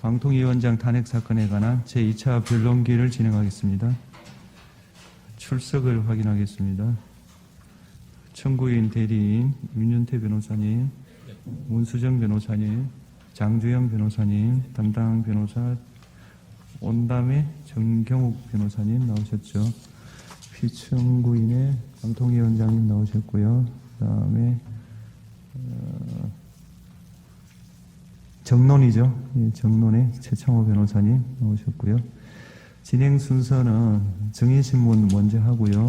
방통위원장 탄핵 사건에 관한 제2차 변론기를 진행하겠습니다. 출석을 확인하겠습니다. 청구인 대리인 윤윤태 변호사님, 문수정 변호사님, 장주영 변호사님, 담당 변호사 온담의 정경욱 변호사님 나오셨죠. 피청구인의 방통위원장님 나오셨고요. 그 다음에 정론이죠. 정론의 최창호 변호사님 나오셨고요. 진행 순서는 정인신문 먼저 하고요.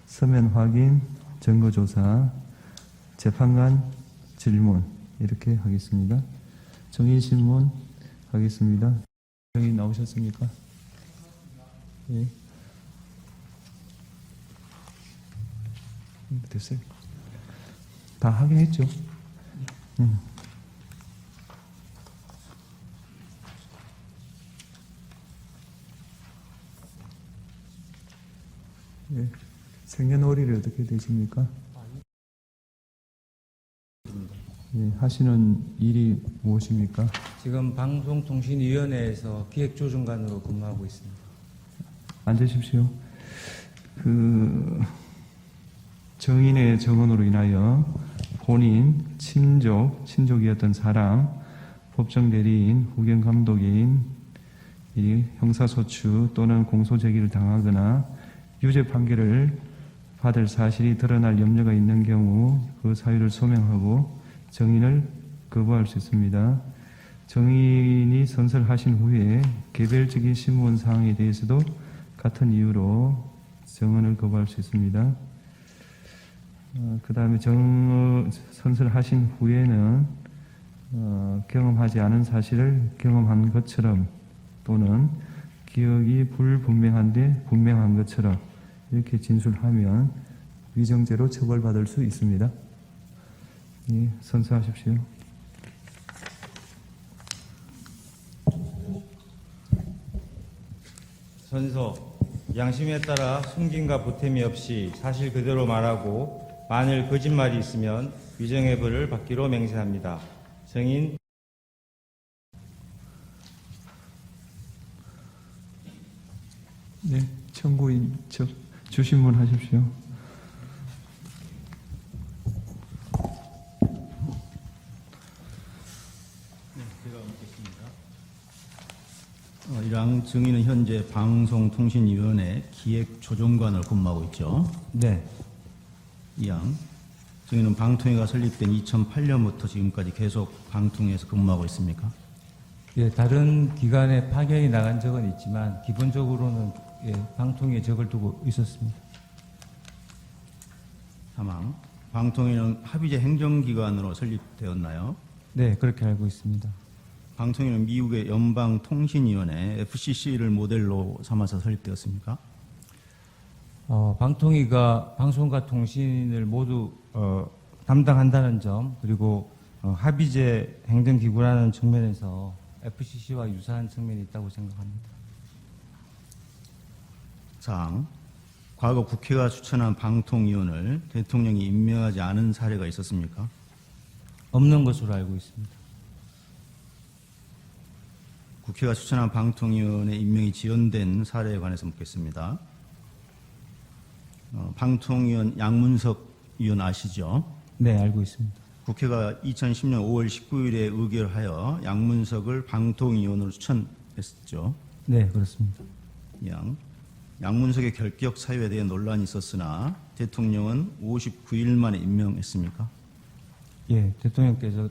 서면 확인, 증거조사, 재판관 질문 이렇게 하겠습니다. 정인신문 하겠습니다. 여기 나오셨습니까? 예. 됐어요. 다 확인했죠? 예. 생년월일이 어떻게 되십니까? 예. 하시는 일이 무엇입니까? 지금 방송통신위원회에서 기획조정관으로 근무하고 있습니다. 앉으십시오. 정인의 정언으로 인하여 본인, 친족이었던 사람, 법정대리인, 후견감독인, 형사소추 또는 공소제기를 당하거나 유죄 판결을 받을 사실이 드러날 염려가 있는 경우 그 사유를 소명하고 정인을 거부할 수 있습니다. 정인이 선설하신 후에 개별적인 신문 사항에 대해서도 같은 이유로 정언을 거부할 수 있습니다. 그 다음에 선설하신 후에는 경험하지 않은 사실을 경험한 것처럼 또는 기억이 불분명한데 분명한 것처럼 이렇게 진술하면 위정죄로 처벌받을 수 있습니다. 예, 선서하십시오. 선서, 양심에 따라 숨김과 보탬이 없이 사실 그대로 말하고 만일 거짓말이 있으면 위정의 벌을 받기로 맹세합니다. 정인. 네, 청구인 주신문 하십시오. 이랑 정인은 현재 방송통신위원회 기획조정관을 근무하고 있죠. 네. 이양 정인은 방통위가 설립된 2008년부터 지금까지 계속 방통위에서 근무하고 있습니까? 예, 다른 기관에 파견이 나간 적은 있지만 기본적으로는 방통위에 적을 두고 있었습니다. 사망. 방통위는 합의제 행정기관으로 설립되었나요? 네, 그렇게 알고 있습니다. 방통위는 미국의 연방통신위원회 FCC를 모델로 삼아서 설립되었습니까? 방통위가 방송과 통신을 모두 담당한다는 점, 그리고 합의제 행정기구라는 측면에서 FCC와 유사한 측면이 있다고 생각합니다. 사항. 과거 국회가 추천한 방통위원을 대통령이 임명하지 않은 사례가 있었습니까? 없는 것으로 알고 있습니다. 국회가 추천한 방통위원의 임명이 지연된 사례에 관해서 묻겠습니다. 방통위원 양문석 의원 아시죠? 네, 알고 있습니다. 국회가 2010년 5월 19일에 의결하여 양문석을 방통위원으로 추천했었죠. 네, 그렇습니다. 양문석의 결격 사유에 대해 논란이 있었으나 대통령은 59일 만에 임명했습니까? 예,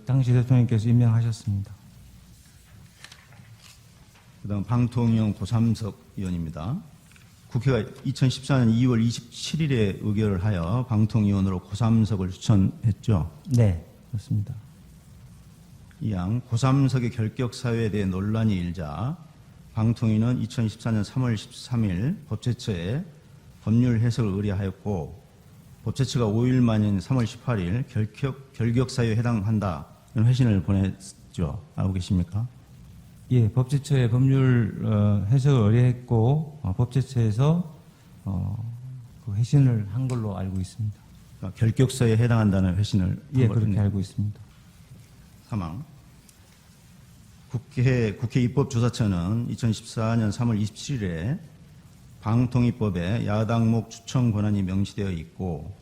당시 대통령께서 임명하셨습니다. 그다음 방통위원 고삼석 의원입니다. 국회가 2014년 2월 27일에 의결을 하여 방통위원으로 고삼석을 추천했죠. 네, 그렇습니다. 이양 고삼석의 결격 사유에 대해 논란이 일자 방통위는 2014년 3월 13일 법제처에 법률 해석을 의뢰하였고 법제처가 5일 만인 3월 18일 결격 사유에 해당한다는 회신을 보냈죠. 알고 계십니까? 예, 법제처에 법률 해석을 의뢰했고 법제처에서 그 회신을 한 걸로 알고 있습니다. 그러니까 결격사유에 해당한다는 회신을 예, 그렇게 알고 있습니다. 사망. 국회 입법조사처는 2014년 3월 27일에 방통위법에 야당목 추천 권한이 명시되어 있고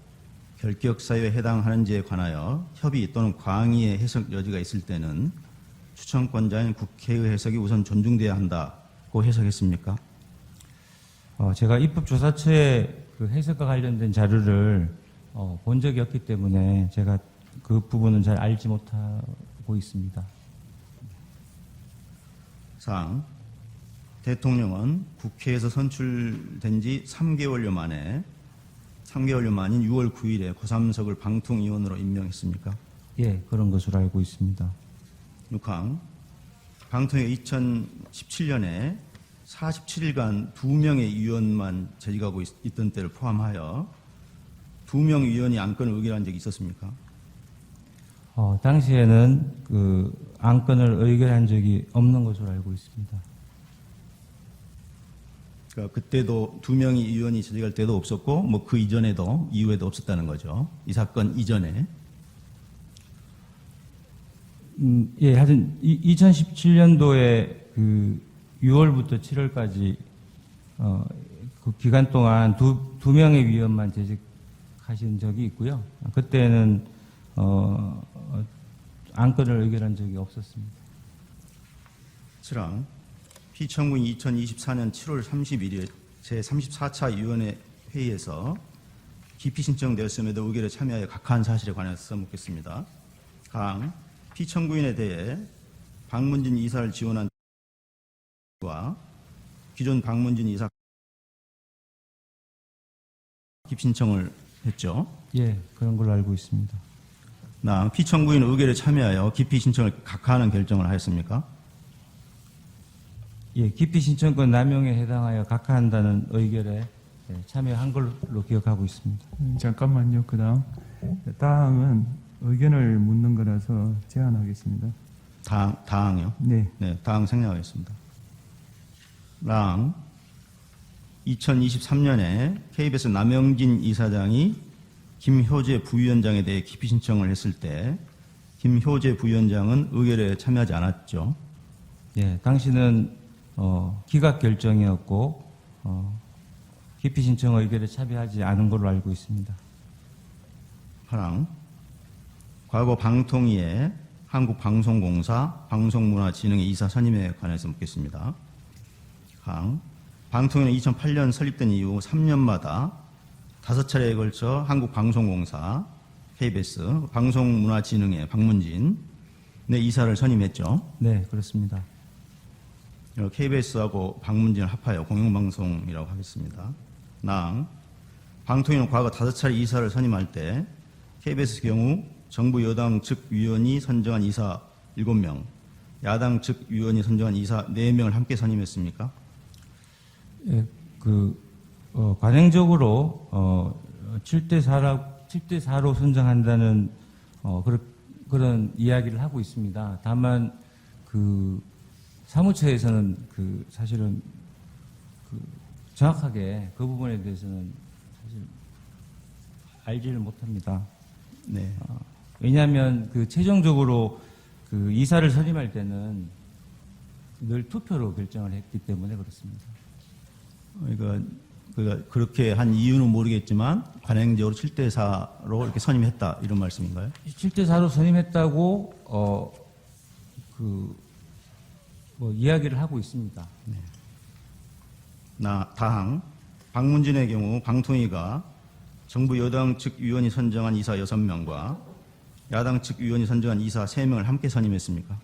결격사유에 해당하는지에 관하여 협의 또는 광의의 해석 여지가 있을 때는 추천권자인 국회의 해석이 우선 존중돼야 한다고 해석했습니까? 제가 입법조사처의 그 해석과 관련된 자료를 본 적이 없기 때문에 제가 그 부분은 잘 알지 못하고 있습니다. 사항, 대통령은 국회에서 선출된 지 3개월여 만인 6월 9일에 고3석을 방통위원으로 임명했습니까? 예, 그런 것으로 알고 있습니다. 6항, 방통위가 2017년에 47일간 2명의 위원만 재직하고 있던 때를 포함하여 2명 위원이 안건을 의결한 적이 있었습니까? 당시에는 그 안건을 의결한 적이 없는 것으로 알고 있습니다. 그러니까 그때도 2명이 위원이 재직할 때도 없었고 뭐 그 이전에도 이후에도 없었다는 거죠. 이 사건 이전에. 예, 하여튼 2017년도에 그 6월부터 7월까지 그 기간 동안 두 명의 위원만 재직하신 적이 있고요. 그때는 안건을 의결한 적이 없었습니다. 7항, 피청구인 2024년 7월 31일 제34차 위원회 회의에서 기피 신청되었음에도 의결에 참여하여 각하한 사실에 관해서 묻겠습니다. 강, 피청구인에 대해 박문진 이사를 지원한 과 기존 박문진 이사 기피 신청을 했죠. 예, 그런 걸로 알고 있습니다. 나 피청구인 의결에 참여하여 기피 신청을 각하하는 결정을 하였습니까? 예, 기피 신청권 남용에 해당하여 각하한다는 의결에 참여한 걸로 기억하고 있습니다. 잠깐만요. 그다음 다항은 의견을 묻는 거라서 제안하겠습니다. 다항이요? 네. 네, 다항 생략하겠습니다. 랑 2023년에 KBS 남영진 이사장이 김효재 부위원장에 대해 기피 신청을 했을 때 김효재 부위원장은 의결에 참여하지 않았죠. 예, 당시는 기각 결정이었고 기피 신청 의결에 참여하지 않은 걸로 알고 있습니다. 파랑, 과거 방통위의 한국방송공사 방송문화진흥의 이사 선임에 관해서 묻겠습니다. 강, 방통위는 2008년 설립된 이후 3년마다 5차례에 걸쳐 한국방송공사 KBS 방송문화진흥회 박문진 이사를 선임했죠. 네, 그렇습니다. KBS하고 방문진을 합하여 공영방송이라고 하겠습니다. 낭, 방통위는 과거 5차례 이사를 선임할 때 KBS 경우 정부 여당 측 위원이 선정한 이사 7명, 야당 측 위원이 선정한 이사 4명을 함께 선임했습니까? 예, 관행적으로 7대4로 선정한다는 그런 이야기를 하고 있습니다. 다만 그 사무처에서는 사실은 정확하게 그 부분에 대해서는 사실 알지를 못합니다. 네. 왜냐하면 최종적으로 이사를 선임할 때는 늘 투표로 결정을 했기 때문에 그렇습니다. 그렇게 한 이유는 모르겠지만 관행적으로 7대4로 이렇게 선임했다 이런 말씀인가요? 7대4로 선임했다고 이야기를 하고 있습니다. 다항, 박문진의 경우 방통위가 정부 여당 측 위원이 선정한 이사 6명과 야당 측 위원이 선정한 이사 3명을 함께 선임했습니까?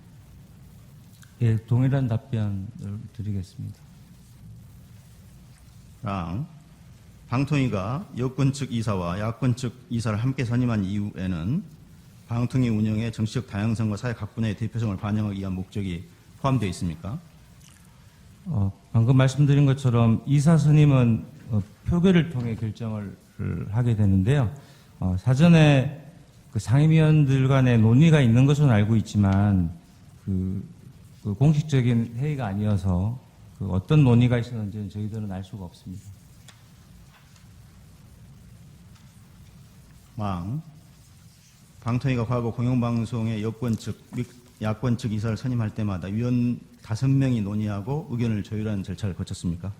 예, 동일한 답변을 드리겠습니다. 랑, 방통위가 여권 측 이사와 야권 측 이사를 함께 선임한 이유에는 방통위 운영의 정치적 다양성과 사회 각분의 대표성을 반영하기 위한 목적이 포함되어 있습니까? 방금 말씀드린 것처럼 이사 선임은 표결을 통해 결정을 하게 되는데요. 사전에 상임위원들 간의 논의가 있는 것은 알고 있지만 공식적인 회의가 아니어서 어떤 논의가 있었는지는 저희들은 알 수가 없습니다. 방통위가 과거 공영방송의 여권 측 및 야권 측 이사를 선임할 때마다 위원 5명이 논의하고 의견을 조율하는 절차를 거쳤습니까?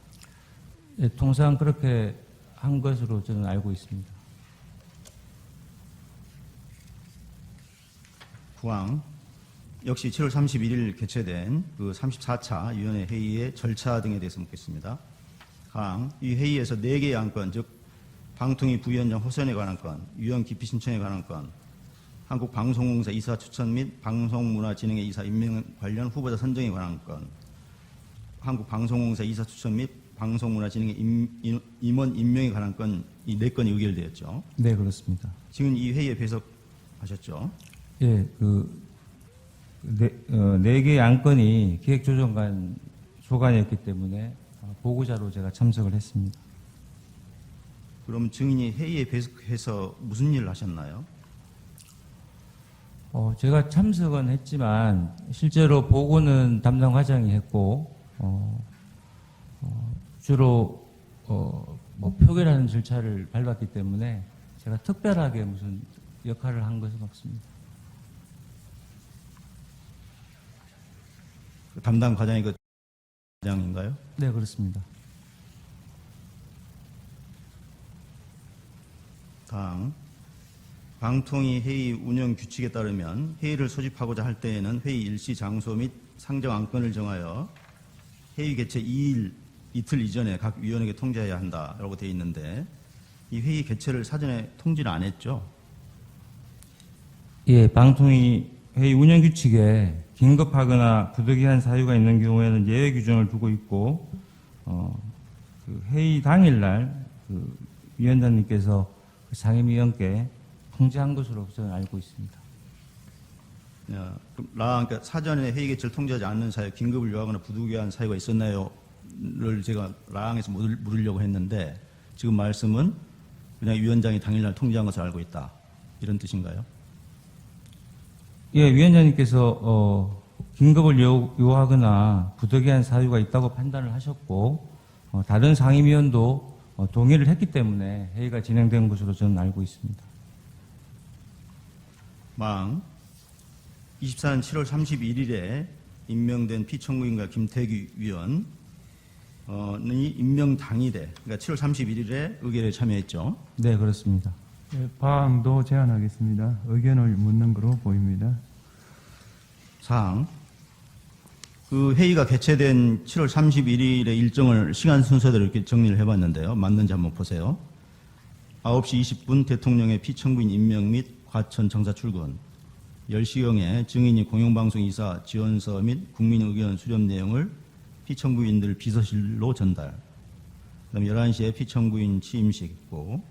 예, 통상 그렇게 한 것으로 저는 알고 있습니다. 구항 역시 7월 31일 개최된 그 34차 위원회 회의의 절차 등에 대해서 묻겠습니다. 강, 이 회의에서 4개의 안건, 즉 방통위 부위원장 호선에 관한 건, 위원 기피 신청에 관한 건, 한국방송공사 이사 추천 및 방송문화진흥회 이사 임명 관련 후보자 선정에 관한 건, 한국방송공사 이사 추천 및 방송문화진흥회 임원 임명에 관한 건, 이 4건이 의결되었죠. 네, 그렇습니다. 지금 이 회의에 배석하셨죠? 예, 네 개의 안건이 기획조정관 소관이었기 때문에 보고자로 제가 참석을 했습니다. 그럼 증인이 회의에 배석해서 무슨 일을 하셨나요? 제가 참석은 했지만 실제로 보고는 담당 과장이 했고 주로 뭐 표결하는 절차를 밟았기 때문에 제가 특별하게 무슨 역할을 한 것은 없습니다. 그 담당 과장이 그 과장인가요? 네, 그렇습니다. 당 방통위 회의 운영 규칙에 따르면 회의를 소집하고자 할 때에는 회의 일시 장소 및 상정 안건을 정하여 회의 개최 이틀 이전에 각 위원에게 통지해야 한다라고 되어 있는데 이 회의 개최를 사전에 통지를 안 했죠? 예, 방통위 회의 운영 규칙에 긴급하거나 부득이한 사유가 있는 경우에는 예외 규정을 두고 있고, 그 회의 당일날 그 위원장님께서 그 상임위원께 통지한 것으로 저는 알고 있습니다. 그러니까 사전에 회의 개최를 통지하지 않는 사유, 긴급을 요하거나 부득이한 사유가 있었나요?를 제가 라항에서 물으려고 했는데 지금 말씀은 그냥 위원장이 당일날 통지한 것을 알고 있다 이런 뜻인가요? 예, 위원장님께서 긴급을 요하거나 부득이한 사유가 있다고 판단을 하셨고 다른 상임위원도 동의를 했기 때문에 회의가 진행된 것으로 저는 알고 있습니다. 망 24년 7월 31일에 임명된 피청구인과 김태규 위원이 임명 당일에 그러니까 7월 31일에 의결에 참여했죠. 네, 그렇습니다. 네, 파항도 제안하겠습니다. 의견을 묻는 것으로 보입니다. 사항 그 회의가 개최된 7월 31일의 일정을 시간 순서대로 이렇게 정리를 해봤는데요. 맞는지 한번 보세요. 9시 20분 대통령의 피청구인 임명 및 과천 정사 출근 10시경에 증인이 공영방송 이사 지원서 및 국민의견 수렴 내용을 피청구인들 비서실로 전달 그다음에 11시에 피청구인 취임식 있고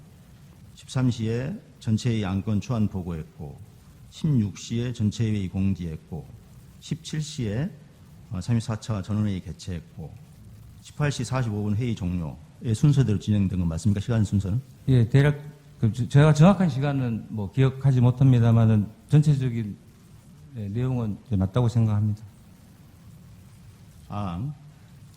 13시에 전체회의 안건 초안 보고했고 16시에 전체회의 공지했고 17시에 34차 전원회의 개최했고 18시 45분 회의 종료의 순서대로 진행된 건 맞습니까? 시간 순서는? 예, 대략 제가 정확한 시간은 뭐 기억하지 못합니다만은 전체적인 내용은 맞다고 생각합니다.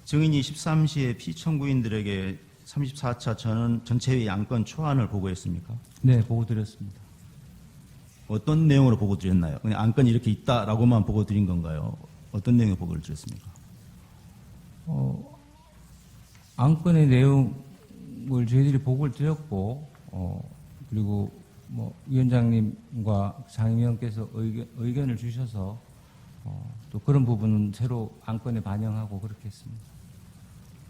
증인이 13시에 피청구인들에게 34차 전체회의 안건 초안을 보고했습니까? 네, 보고 드렸습니다. 어떤 내용으로 보고 드렸나요? 그냥 안건이 이렇게 있다라고만 보고 드린 건가요? 어떤 내용의 보고를 드렸습니까? 안건의 내용을 저희들이 보고를 드렸고, 그리고 뭐 위원장님과 상임위원께서 의견을 주셔서 또 그런 부분은 새로 안건에 반영하고 그렇게 했습니다.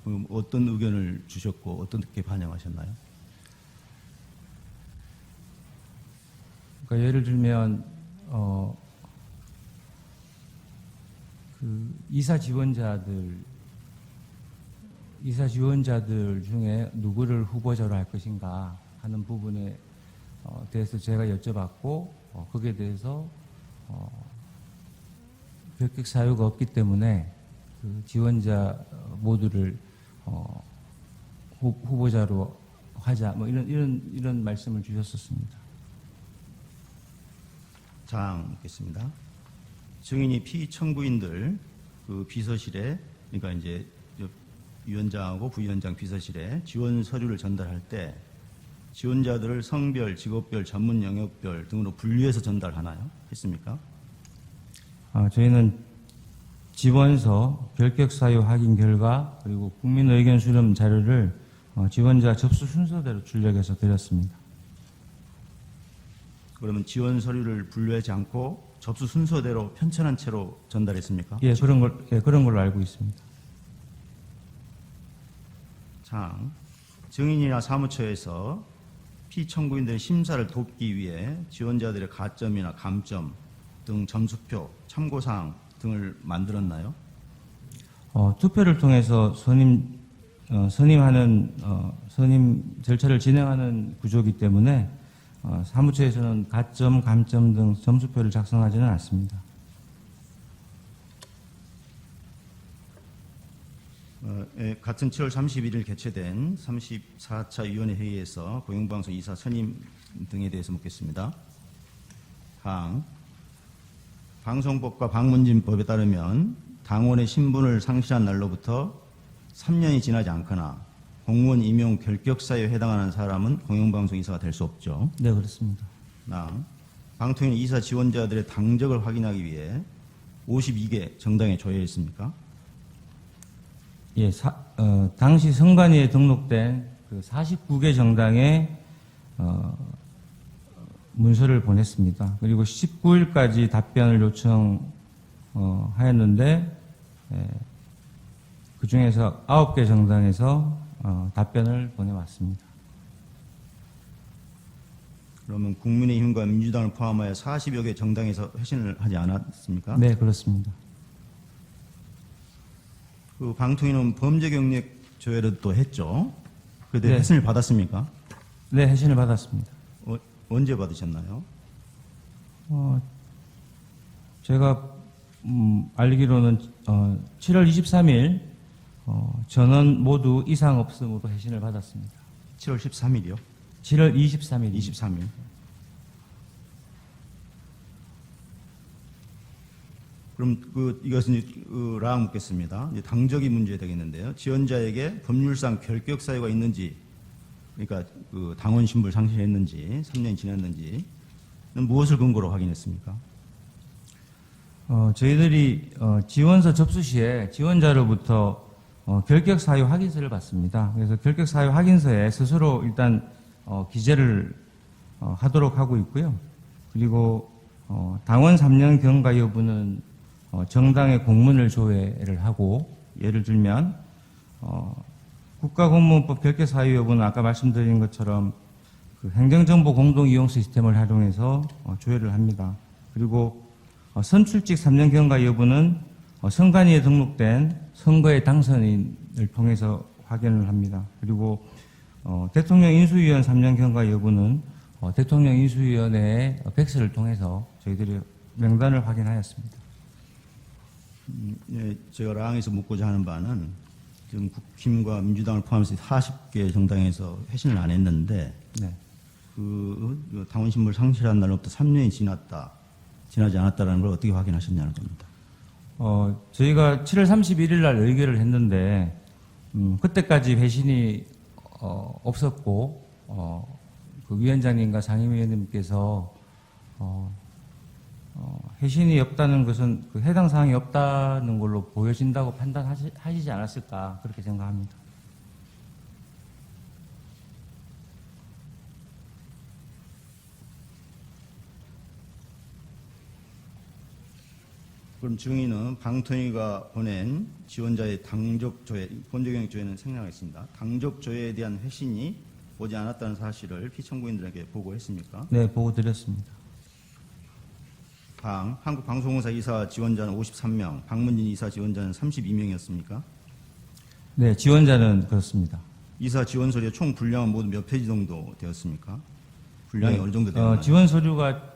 그럼 어떤 의견을 주셨고 어떻게 반영하셨나요? 그러니까 예를 들면 그 이사 지원자들 중에 누구를 후보자로 할 것인가 하는 부분에 대해서 제가 여쭤봤고 거기에 대해서 별격 사유가 없기 때문에 그 지원자 모두를 후보자로 하자 뭐 이런 말씀을 주셨었습니다. 장 묻겠습니다. 증인이 피청구인들 그 비서실에 그러니까 이제 위원장하고 부위원장 비서실에 지원 서류를 전달할 때 지원자들을 성별, 직업별, 전문 영역별 등으로 분류해서 전달하나요? 했습니까? 저희는 지원서, 결격 사유 확인 결과, 그리고 국민 의견 수렴 자료를 지원자 접수 순서대로 출력해서 드렸습니다. 그러면 지원 서류를 분류하지 않고 접수 순서대로 편찬한 채로 전달했습니까? 예, 그런 걸로 알고 있습니다. 장, 증인이나 사무처에서 피청구인들의 심사를 돕기 위해 지원자들의 가점이나 감점 등 점수표, 참고사항 등을 만들었나요? 투표를 통해서 선임 절차를 진행하는 구조이기 때문에 사무처에서는 가점, 감점 등 점수표를 작성하지는 않습니다. 같은 7월 31일 개최된 34차 위원회 회의에서 공영방송 이사 선임 등에 대해서 묻겠습니다. 당, 방송법과 방문진법에 따르면 당원의 신분을 상실한 날로부터 3년이 지나지 않거나 공무원 임용 결격 사유에 해당하는 사람은 공영방송 이사가 될 수 없죠. 네, 그렇습니다. 방통위는 이사 지원자들의 당적을 확인하기 위해 52개 정당에 조회했습니까? 예, 당시 선관위에 등록된 그 49개 정당에 문서를 보냈습니다. 그리고 19일까지 답변을 요청하였는데 그 중에서 9개 정당에서 답변을 보내왔습니다. 그러면 국민의힘과 민주당을 포함하여 40여 개 정당에서 회신을 하지 않았습니까? 네, 그렇습니다. 그 방통위는 범죄 경력 조회를 또 했죠. 그때 네. 회신을 받았습니까? 네, 회신을 받았습니다. 언제 받으셨나요? 제가 알기로는 7월 23일 전원 모두 이상 없음으로 회신을 받았습니다. 7월 13일이요? 7월 23일. 23일. 그럼 이것은 라고 묻겠습니다. 이제 당적이 문제 되겠는데요. 지원자에게 법률상 결격 사유가 있는지, 그러니까 그 당원 신분을 상실했는지, 3년이 지났는지는 무엇을 근거로 확인했습니까? 저희들이 지원서 접수 시에 지원자로부터 결격 사유 확인서를 받습니다. 그래서 결격 사유 확인서에 스스로 일단 기재를 하도록 하고 있고요. 그리고 당원 3년 경과 여부는 정당의 공문을 조회를 하고, 예를 들면 국가공무원법 결격 사유 여부는 아까 말씀드린 것처럼 그 행정정보 공동 이용 시스템을 활용해서 조회를 합니다. 그리고 선출직 3년 경과 여부는 선관위에 등록된 선거의 당선인을 통해서 확인을 합니다. 그리고 대통령 인수위원 3년 경과 여부는 대통령 인수위원회의 팩스를 통해서 저희들이 명단을 확인하였습니다. 예, 제가 라항에서 묻고자 하는 바는 지금 국힘과 민주당을 포함해서 40개 정당에서 회신을 안 했는데 네. 그 당원 신분을 상실한 날로부터 3년이 지나지 않았다는 걸 어떻게 확인하셨냐는 겁니다. 저희가 7월 31일 날 의결을 했는데 그때까지 회신이 없었고 그 위원장님과 상임위원님께서 회신이 없다는 것은 그 해당 사항이 없다는 걸로 보여진다고 판단하시지 않았을까 그렇게 생각합니다. 그럼 증인은 방통위가 보낸 지원자의 당적 조회, 본조경력 조회는 생략했습니다. 당적 조회에 대한 회신이 오지 않았다는 사실을 피청구인들에게 보고했습니까? 네, 보고 드렸습니다. 한국방송공사 이사 지원자는 53명, 박문진 이사 지원자는 32명이었습니까? 네, 지원자는 그렇습니다. 이사 지원 서류의 총 분량은 모두 몇 페이지 정도 되었습니까? 분량이 네, 어느 정도 되었나요? 지원 서류가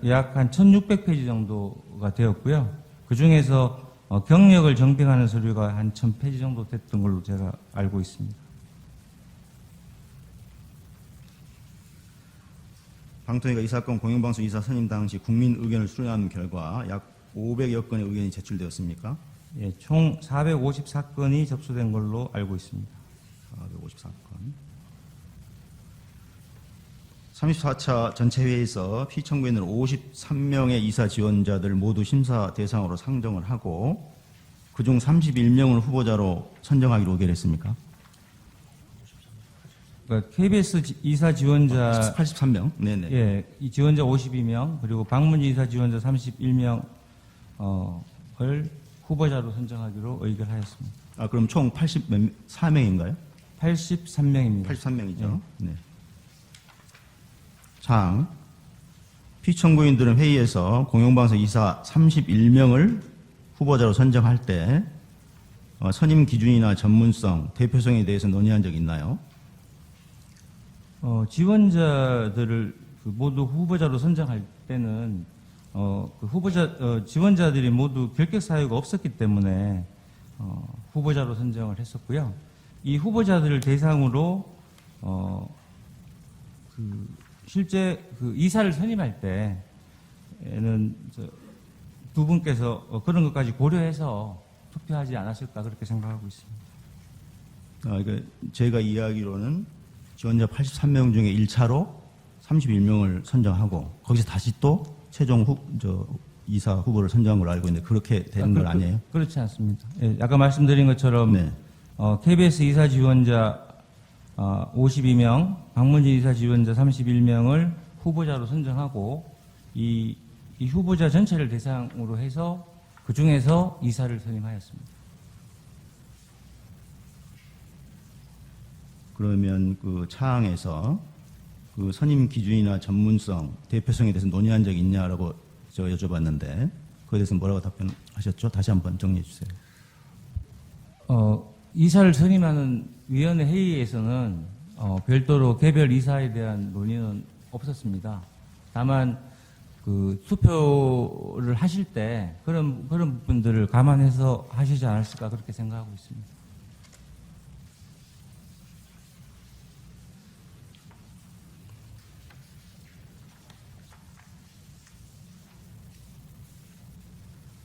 약 한 1,600페이지 정도가 되었고요. 그 중에서 경력을 정빙하는 서류가 한 1,000페이지 정도 됐던 걸로 제가 알고 있습니다. 방통위가 이 사건 공영방송 이사 선임 당시 국민 의견을 수렴한 결과 약 500여 건의 의견이 제출되었습니까? 예, 총 454건이 접수된 걸로 알고 있습니다. 454건. 34차 전체 회의에서 피청구인을 53명의 이사 지원자들 모두 심사 대상으로 상정을 하고 그중 31명을 후보자로 선정하기로 의결했습니까? 그러니까 KBS 이사 지원자 83명. 네네. 예, 이 지원자 52명 그리고 방문지 이사 지원자 31명을 후보자로 선정하기로 의결하였습니다. 아, 그럼 총 84명인가요? 83명입니다. 83명이죠. 네. 장, 피청구인들은 회의에서 공영방송 이사 31명을 후보자로 선정할 때 선임 기준이나 전문성, 대표성에 대해서 논의한 적 있나요? 지원자들을 모두 후보자로 선정할 때는 지원자들이 모두 결격 사유가 없었기 때문에 후보자로 선정을 했었고요. 이 후보자들을 대상으로 실제 이사를 선임할 때에는 두 분께서 그런 것까지 고려해서 투표하지 않았을까 그렇게 생각하고 있습니다. 제가 이야기로는 지원자 83명 중에 1차로 31명을 선정하고 거기서 다시 또 최종 이사 후보를 선정한 걸로 알고 있는데 그렇게 되는 건 아니에요? 그렇지 않습니다. 예, 아까 말씀드린 것처럼 네. KBS 이사 지원자 52명, 방문진 이사 지원자 31명을 후보자로 선정하고 이 후보자 전체를 대상으로 해서 그 중에서 이사를 선임하였습니다. 그러면 그 차항에서 그 선임 기준이나 전문성, 대표성에 대해서 논의한 적이 있냐라고 제가 여쭤봤는데 그에 대해서 뭐라고 답변하셨죠? 다시 한번 정리해 주세요. 이사를 선임하는 위원회 회의에서는 별도로 개별 이사에 대한 논의는 없었습니다. 다만 그 투표를 하실 때 그런 부분들을 감안해서 하시지 않았을까 그렇게 생각하고 있습니다.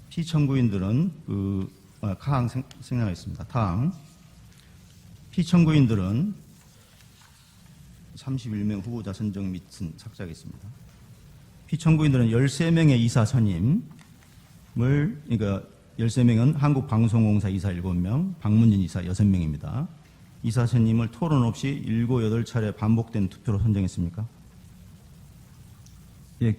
피청구인들은 가항 생략하겠습니다. 다음 피청구인들은 31명 후보자 선정 및은 삭제하겠습니다. 피청구인들은 13명의 이사 선임을 그러니까 13명은 한국방송공사 이사 7명, 방문진 이사 6명입니다. 이사 선임을 토론 없이 7, 8차례 반복된 투표로 선정했습니까? 예,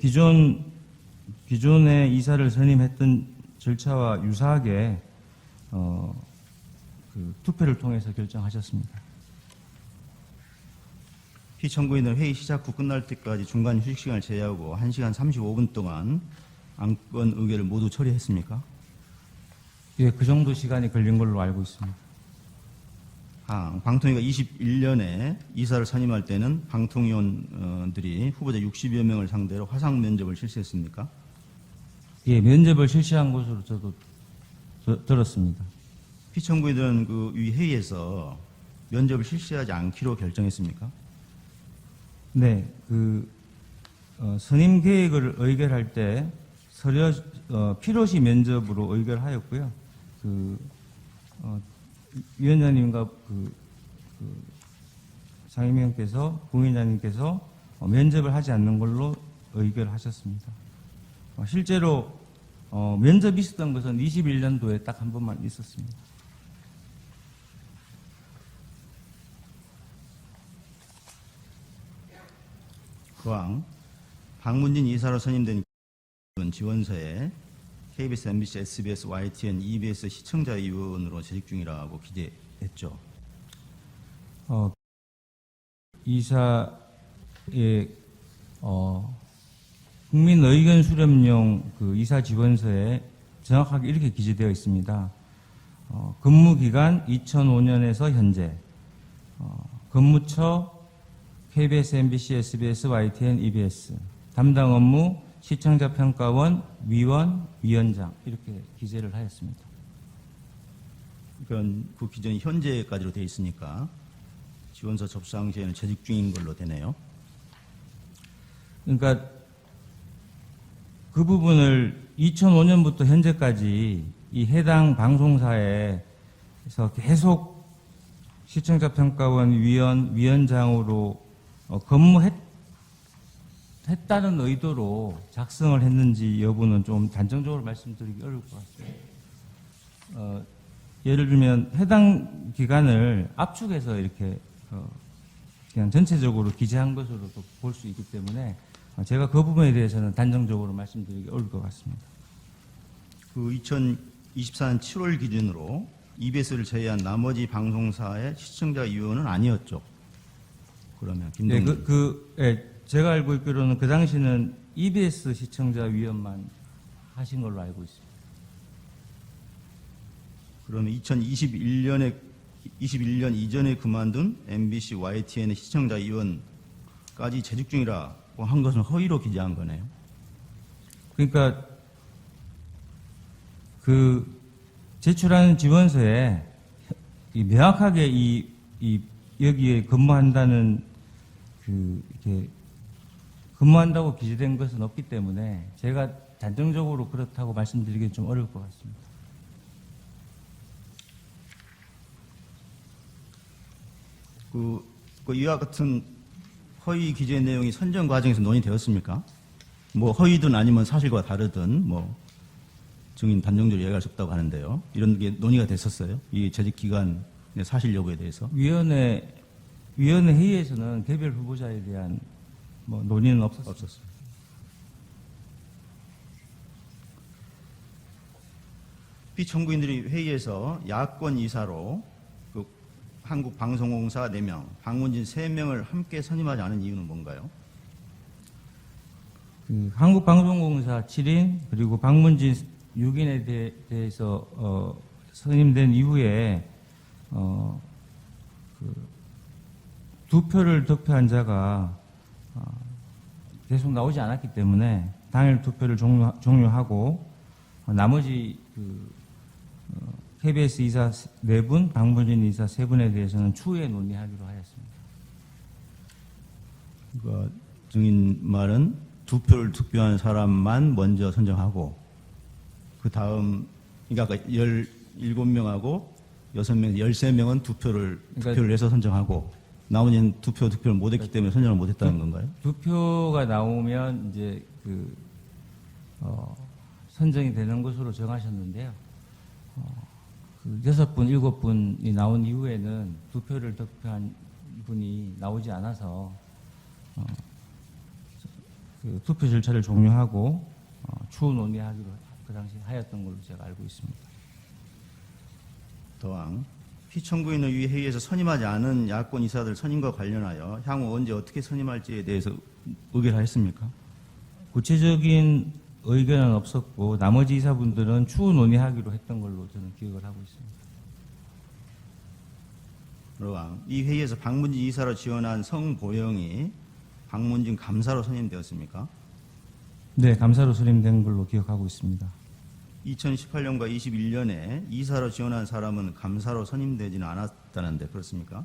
기존의 이사를 선임했던 절차와 유사하게 투표를 통해서 결정하셨습니다. 피청구인은 회의 시작 후 끝날 때까지 중간 휴식 시간을 제외하고 1시간 35분 동안 안건 의결을 모두 처리했습니까? 예, 그 정도 시간이 걸린 걸로 알고 있습니다. 방통위가 21년에 이사를 선임할 때는 방통위원들이 후보자 60여 명을 상대로 화상 면접을 실시했습니까? 예, 면접을 실시한 것으로 저도 들었습니다. 피청구인들은 이 회의에서 면접을 실시하지 않기로 결정했습니까? 네, 선임 계획을 의결할 때 필요시 면접으로 의결하였고요. 위원장님과 상임위원께서 부위원장님께서 면접을 하지 않는 걸로 의결하셨습니다. 실제로 면접이 있었던 것은 21년도에 딱 한 번만 있었습니다. 그왕 방문진 이사로 선임된 지원서에 KBS, MBC, SBS, YTN, EBS 시청자위원으로 재직 중이라고 기재했죠. 이사의 국민 의견 수렴용 이사 지원서에 정확하게 이렇게 기재되어 있습니다. 근무 기간 2005년에서 현재, 근무처 KBS, MBC, SBS, YTN, EBS, 담당 업무 시청자 평가원, 위원, 위원장 이렇게 기재를 하였습니다. 그러니까 그 기준이 현재까지로 되어 있으니까 지원서 접수한 시에는 재직 중인 걸로 되네요. 그러니까 그 부분을 2005년부터 현재까지 이 해당 방송사에서 계속 시청자 평가원, 위원장으로 했다는 의도로 작성을 했는지 여부는 좀 단정적으로 말씀드리기 어려울 것 같습니다. 예를 들면 해당 기간을 압축해서 이렇게 그냥 전체적으로 기재한 것으로도 볼 수 있기 때문에 제가 그 부분에 대해서는 단정적으로 말씀드리기 어려울 것 같습니다. 그 2024년 7월 기준으로 EBS를 제외한 나머지 방송사의 시청자 위원은 아니었죠. 그러면 네, 김동률. 제가 알고 있기로는 그 당시는 EBS 시청자 위원만 하신 걸로 알고 있습니다. 그러면 2021년 이전에 그만둔 MBC YTN의 시청자 위원까지 재직 중이라고 한 것은 허위로 기재한 거네요. 그러니까 그 제출하는 지원서에 명확하게 이 여기에 근무한다는 이렇게 근무한다고 기재된 것은 없기 때문에 제가 단정적으로 그렇다고 말씀드리기 좀 어려울 것 같습니다. 이와 같은 허위 기재 내용이 선정 과정에서 논의되었습니까? 뭐 허위든 아니면 사실과 다르든 뭐 증인 단정적으로 이야기할 수 없다고 하는데요. 이런 게 논의가 됐었어요. 이 재직 기간의 사실 여부에 대해서. 위원회 회의에서는 개별 후보자에 대한 뭐 논의는 없었습니다. 피청구인들이 회의에서 야권 이사로 그 한국방송공사 4명, 박문진 3명을 함께 선임하지 않은 이유는 뭔가요? 그 한국방송공사 7인 그리고 박문진 6인에 대해서 선임된 이후에 두 표를 득표한 자가 계속 나오지 않았기 때문에 당일 투표를 종료하고 나머지 KBS 이사 4분, 박문진 이사 3분에 대해서는 추후에 논의하기로 하였습니다. 그러니까 증인 말은 2표를 득표한 사람만 먼저 선정하고 그 다음 그러니까 17명하고 6명, 13명은 투표를 해서 선정하고 나머지는 득표를 못했기 때문에 선정을 못했다는 건가요? 투표가 나오면 이제 선정이 되는 것으로 정하셨는데요. 6분, 7분이 나온 이후에는 2표를 득표한 분이 나오지 않아서 그 투표 절차를 종료하고 추후 논의하기로 그 당시 하였던 걸로 제가 알고 있습니다. 더왕 피청구인을 위 회의에서 선임하지 않은 야권 이사들 선임과 관련하여 향후 언제 어떻게 선임할지에 대해서 의결하였습니까? 구체적인 의견은 없었고 나머지 이사분들은 추후 논의하기로 했던 걸로 저는 기억을 하고 있습니다. 더왕 이 회의에서 박문진 이사로 지원한 성보영이 박문진 감사로 선임되었습니까? 네, 감사로 선임된 걸로 기억하고 있습니다. 2018년과 21년에 이사로 지원한 사람은 감사로 선임되지는 않았다는데 그렇습니까?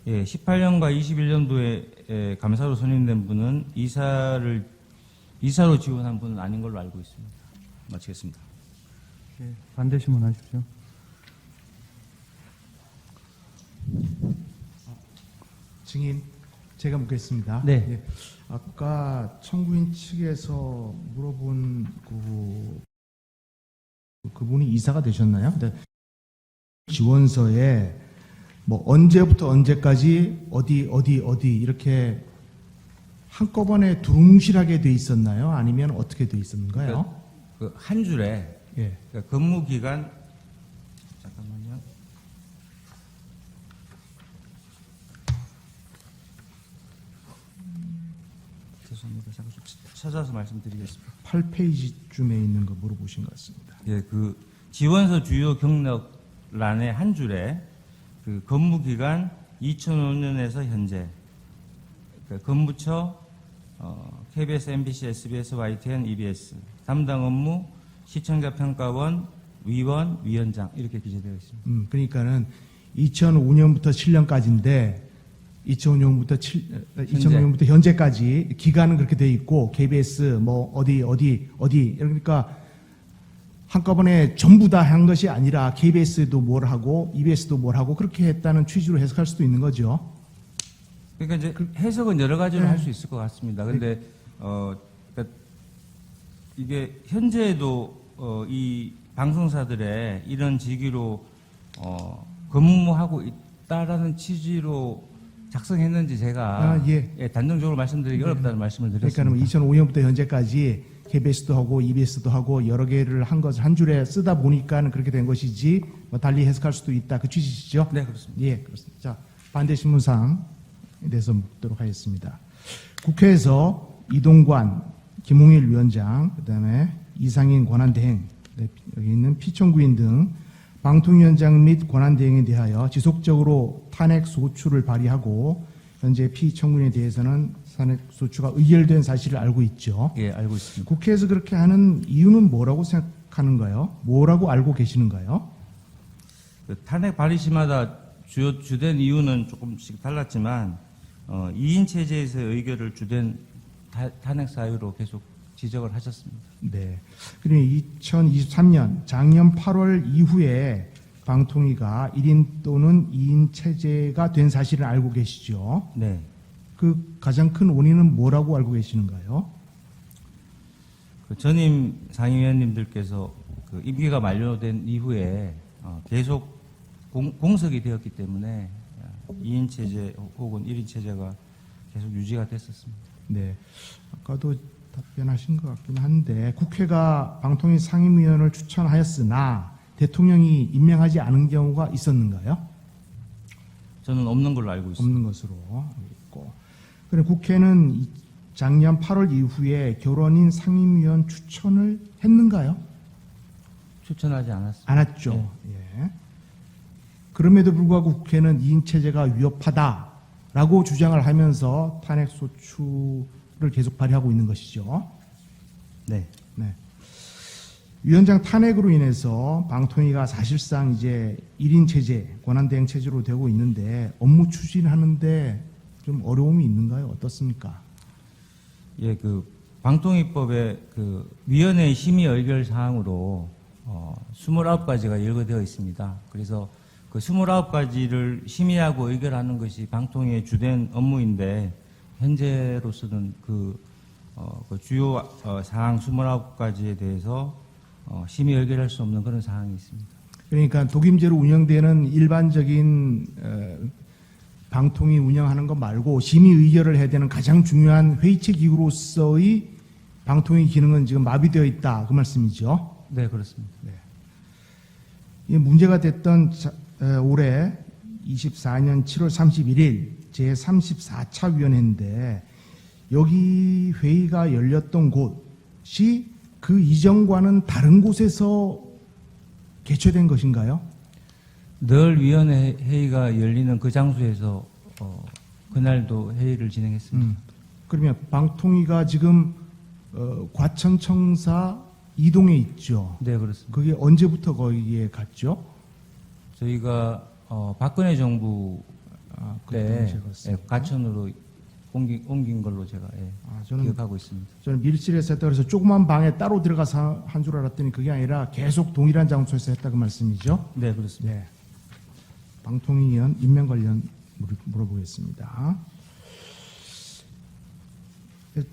예, 18년과 21년도에 감사로 선임된 분은 이사로 지원한 분은 아닌 걸로 알고 있습니다. 마치겠습니다. 예, 반대 신문하십시오. 증인, 제가 묻겠습니다. 네. 예. 아까 청구인 측에서 물어본 그분이 이사가 되셨나요? 네. 지원서에 뭐 언제부터 언제까지 어디 이렇게 한꺼번에 두루뭉실하게 돼 있었나요? 아니면 어떻게 돼 있었는가요? 그 한 줄에 예. 그러니까 근무 기간 잠깐만요. 죄송합니다. 잠깐 좀 찾아서 말씀드리겠습니다. 8페이지쯤에 있는 거 물어보신 것 같습니다. 예, 그 지원서 주요 경력란의 한 줄에 그 근무 기간 2005년에서 현재 그러니까 근무처 KBS, MBC, SBS, YTN, EBS 담당 업무 시청자 평가원, 위원, 위원장 이렇게 기재되어 있습니다. 그러니까는 2005년부터 7년까지인데 2005년부터 현재까지 기간은 그렇게 돼 있고 KBS 뭐 어디 그러니까 한꺼번에 전부 다 한 것이 아니라 KBS도 뭘 하고 EBS도 뭘 하고 그렇게 했다는 취지로 해석할 수도 있는 거죠. 그러니까 이제 해석은 여러 가지로 네. 할 수 있을 것 같습니다. 근데 그러니까 이게 현재도 이 방송사들의 이런 직위로 근무하고 있다라는 취지로 작성했는지 제가 예. 단정적으로 말씀드리기 어렵다는 말씀을 드렸습니다. 그러니까 2005년부터 현재까지 KBS도 하고 EBS도 하고 여러 개를 한 것을 한 줄에 쓰다 보니까 그렇게 된 것이지 뭐 달리 해석할 수도 있다. 그 취지시죠? 네, 그렇습니다. 예, 그렇습니다. 자, 반대 신문상에 대해서 묻도록 하겠습니다. 국회에서 이동관, 김홍일 위원장, 그다음에 이상인 권한대행, 여기 있는 피청구인 등 방통위원장 및 권한대행에 대하여 지속적으로 탄핵 소추를 발의하고 현재 피청구인에 대해서는 탄핵 소추가 의결된 사실을 알고 있죠. 예, 알고 있습니다. 국회에서 그렇게 하는 이유는 뭐라고 생각하는가요? 뭐라고 알고 계시는가요? 그 탄핵 발의시마다 주된 이유는 조금씩 달랐지만 2인 체제에서의 의결을 주된 탄핵 사유로 계속 지적을 하셨습니다. 네. 그리고 2023년 작년 8월 이후에 방통위가 1인 또는 2인 체제가 된 사실을 알고 계시죠? 네. 그 가장 큰 원인은 뭐라고 알고 계시는가요? 그 전임 상임위원님들께서 그 임기가 만료된 이후에 계속 공석이 되었기 때문에 2인 체제 혹은 1인 체제가 계속 유지가 됐었습니다. 네. 아까도 답변하신 것 같긴 한데 국회가 방통위 상임위원을 추천하였으나 대통령이 임명하지 않은 경우가 있었는가요? 저는 없는 걸로 알고 있습니다. 없는 것으로 알고 있고. 그럼 국회는 작년 8월 이후에 결혼인 상임위원 추천을 했는가요? 추천하지 않았습니다. 안 했죠. 예. 그럼에도 불구하고 국회는 2인 체제가 위협하다라고 주장을 하면서 탄핵 소추를 계속 발의하고 있는 것이죠. 네. 네. 위원장 탄핵으로 인해서 방통위가 사실상 이제 1인 체제, 권한대행 체제로 되고 있는데 업무 추진하는데 좀 어려움이 있는가요? 어떻습니까? 예, 그 방통위법의 그 위원회 심의 의결 사항으로 29가지가 열거되어 있습니다. 그래서 그 29가지를 심의하고 의결하는 것이 방통위의 주된 업무인데 현재로서는 그 주요 사항 29가지에 대해서 심의 의결할 수 없는 그런 사항이 있습니다. 그러니까 독임제로 운영되는 일반적인 방통위 운영하는 것 말고 심의 의결을 해야 되는 가장 중요한 회의체 기구로서의 방통위 기능은 지금 마비되어 있다 그 말씀이죠. 네, 그렇습니다. 이 문제가 됐던 올해 24년 7월 31일 제34차 위원회인데 여기 회의가 열렸던 곳이 그 이전과는 다른 곳에서 개최된 것인가요? 늘 위원회 회의가 열리는 그 장소에서 그날도 회의를 진행했습니다. 그러면 방통위가 지금 과천청사 이동에 있죠. 네, 그렇습니다. 그게 언제부터 거기에 갔죠? 저희가 박근혜 정부 그때 때 제가 봤습니다. 과천으로 옮긴 걸로 제가 저는 기억하고 있습니다. 저는 밀실에서 했다 그래서 조그만 방에 따로 들어가서 한 줄 알았더니 그게 아니라 계속 동일한 장소에서 했다 그 말씀이죠? 네, 그렇습니다. 네. 방통위원 임명 관련 물어보겠습니다.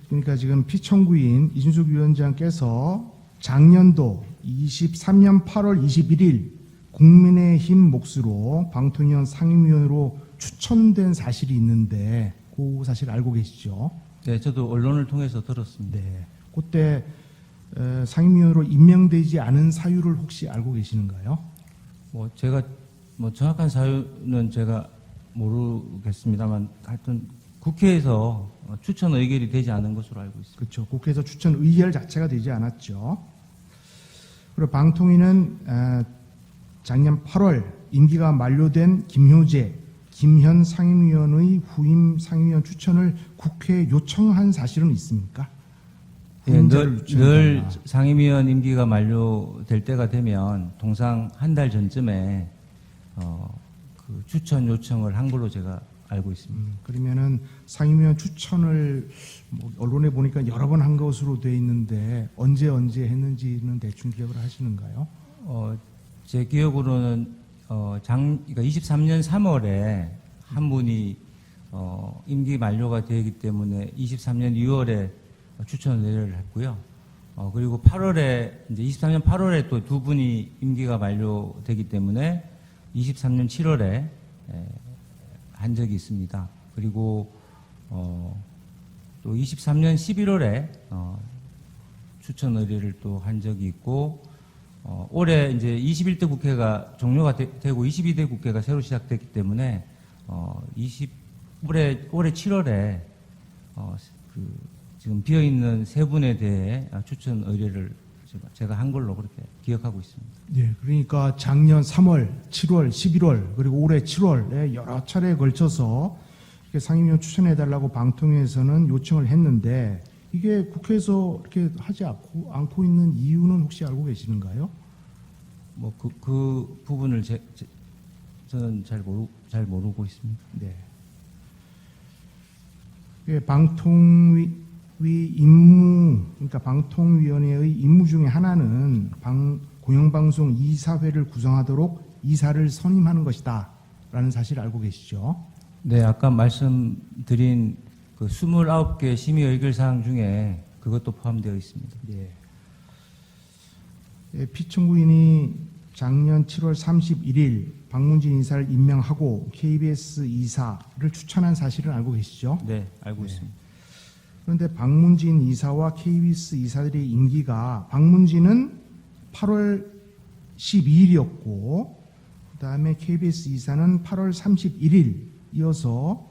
그러니까 지금 피청구인 이준숙 위원장께서 작년도 23년 8월 21일 국민의힘 몫으로 방통위원 상임위원으로 추천된 사실이 있는데 그 사실 알고 계시죠? 네, 저도 언론을 통해서 들었습니다. 네. 그때 상임위원으로 임명되지 않은 사유를 혹시 알고 계시는가요? 제가 정확한 사유는 제가 모르겠습니다만 하여튼 국회에서 추천 의결이 되지 않은 것으로 알고 있습니다. 그렇죠. 국회에서 추천 의결 자체가 되지 않았죠. 그리고 방통위는 작년 8월 임기가 만료된 김효재, 김현 상임위원의 후임 상임위원 추천을 국회에 요청한 사실은 있습니까? 예, 늘 상임위원 임기가 만료될 때가 되면 통상 한 달 전쯤에 그 추천 요청을 한 걸로 제가 알고 있습니다. 그러면은 상임위원 추천을 언론에 보니까 여러 번 한 것으로 돼 있는데 언제 했는지는 대충 기억을 하시는가요? 제 기억으로는 그러니까 23년 3월에 한 분이 임기 만료가 되기 때문에 23년 2월에 추천 의뢰를 했고요. 그리고 8월에 이제 23년 8월에 또 두 분이 임기가 만료되기 때문에 23년 7월에 한 적이 있습니다. 그리고 또 23년 11월에 추천 의뢰를 또 한 적이 있고 올해 이제 21대 국회가 종료가 되고 22대 국회가 새로 시작됐기 때문에 올해 7월에 지금 비어 있는 세 분에 대해 추천 의뢰를 제가 한 걸로 그렇게 기억하고 있습니다. 네, 그러니까 작년 3월, 7월, 11월 그리고 올해 7월에 여러 차례에 걸쳐서 이렇게 상임위원 추천해달라고 방통위에서는 요청을 했는데 이게 국회에서 이렇게 하지 않고 있는 이유는 혹시 알고 계시는가요? 뭐 그 부분을 저는 잘 모르고 있습니다. 네. 예, 방통위 임무, 그러니까 방통위원회의 임무 중에 하나는 공영방송 이사회를 구성하도록 이사를 선임하는 것이다라는 사실 알고 계시죠? 네, 아까 말씀드린 그 29개 심의 의결사항 중에 그것도 포함되어 있습니다. 예. 예, 피청구인이 작년 7월 31일 박문진 이사를 임명하고 KBS 이사를 추천한 사실은 알고 계시죠? 네, 알고 있습니다. 그런데 박문진 이사와 KBS 이사들의 임기가 박문진은 8월 12일이었고 그다음에 KBS 이사는 8월 31일이어서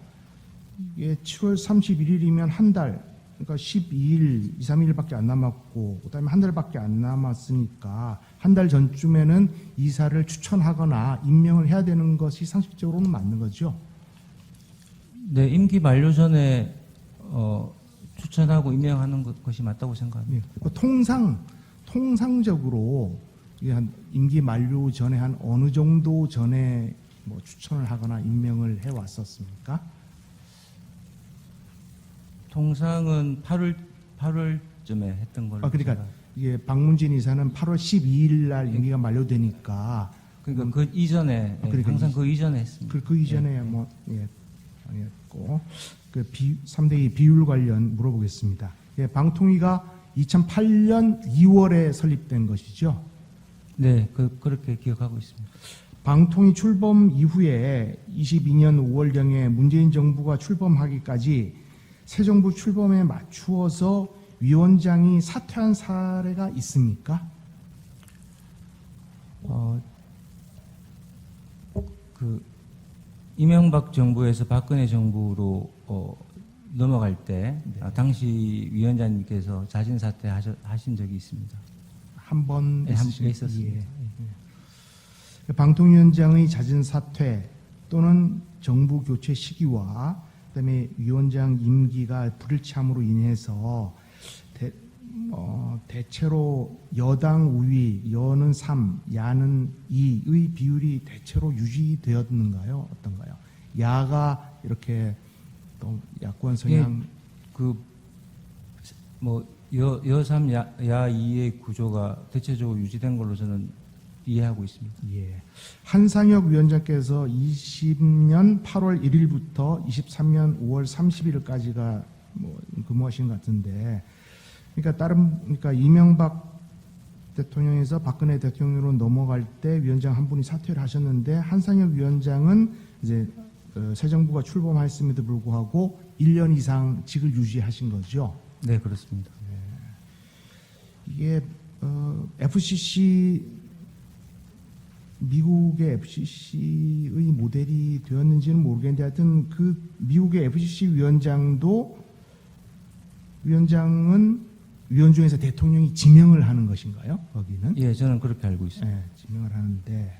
이게 7월 31일이면 한 달, 그러니까 12일, 2, 3일밖에 안 남았고 그다음에 한 달밖에 안 남았으니까 한 달 전쯤에는 이사를 추천하거나 임명을 해야 되는 것이 상식적으로는 맞는 거죠. 네, 임기 만료 전에 추천하고 임명하는 것이 맞다고 생각합니다. 예. 통상적으로 이게 한 임기 만료 전에 한 어느 정도 전에 뭐 추천을 하거나 임명을 해 왔었습니까? 통상은 8월쯤에 했던 걸로. 그러니까 이게 박문진 이사는 8월 12일 날 임기가 만료되니까 그러니까 그 이전에 그러니까 항상 그 이전에 했습니다. 그 이전에 했고 그 3대2 비율 관련 물어보겠습니다. 예, 방통위가 2008년 2월에 설립된 것이죠. 네, 그렇게 기억하고 있습니다. 방통위 출범 이후에 22년 5월경에 문재인 정부가 출범하기까지 새 정부 출범에 맞추어서 위원장이 사퇴한 사례가 있습니까? 이명박 정부에서 박근혜 정부로 넘어갈 때 당시 위원장님께서 자진 사퇴하신 적이 있습니다. 한 번 네, 있었습니다. 예. 방통위원장의 자진 사퇴 또는 정부 교체 시기와 그다음에 위원장 임기가 불일치함으로 인해서 대체로 여당 우위, 여는 3, 야는 2의 비율이 대체로 유지되었는가요? 어떤가요? 야가 이렇게 또 야권 성향 여3 야 2의 구조가 대체적으로 유지된 걸로 저는 이해하고 있습니다. 예. 한상혁 위원장께서 20년 8월 1일부터 23년 5월 30일까지가 근무하신 것 같은데, 그러니까 이명박 대통령에서 박근혜 대통령으로 넘어갈 때 위원장 한 분이 사퇴를 하셨는데 한상혁 위원장은 이제 새 정부가 출범했음에도 불구하고 1년 이상 직을 유지하신 거죠. 네, 그렇습니다. 이게 FCC 미국의 FCC의 모델이 되었는지는 모르겠는데 하여튼 그 미국의 FCC 위원장은 위원 중에서 대통령이 지명을 하는 것인가요? 거기는? 예, 저는 그렇게 알고 있습니다. 네, 지명을 하는데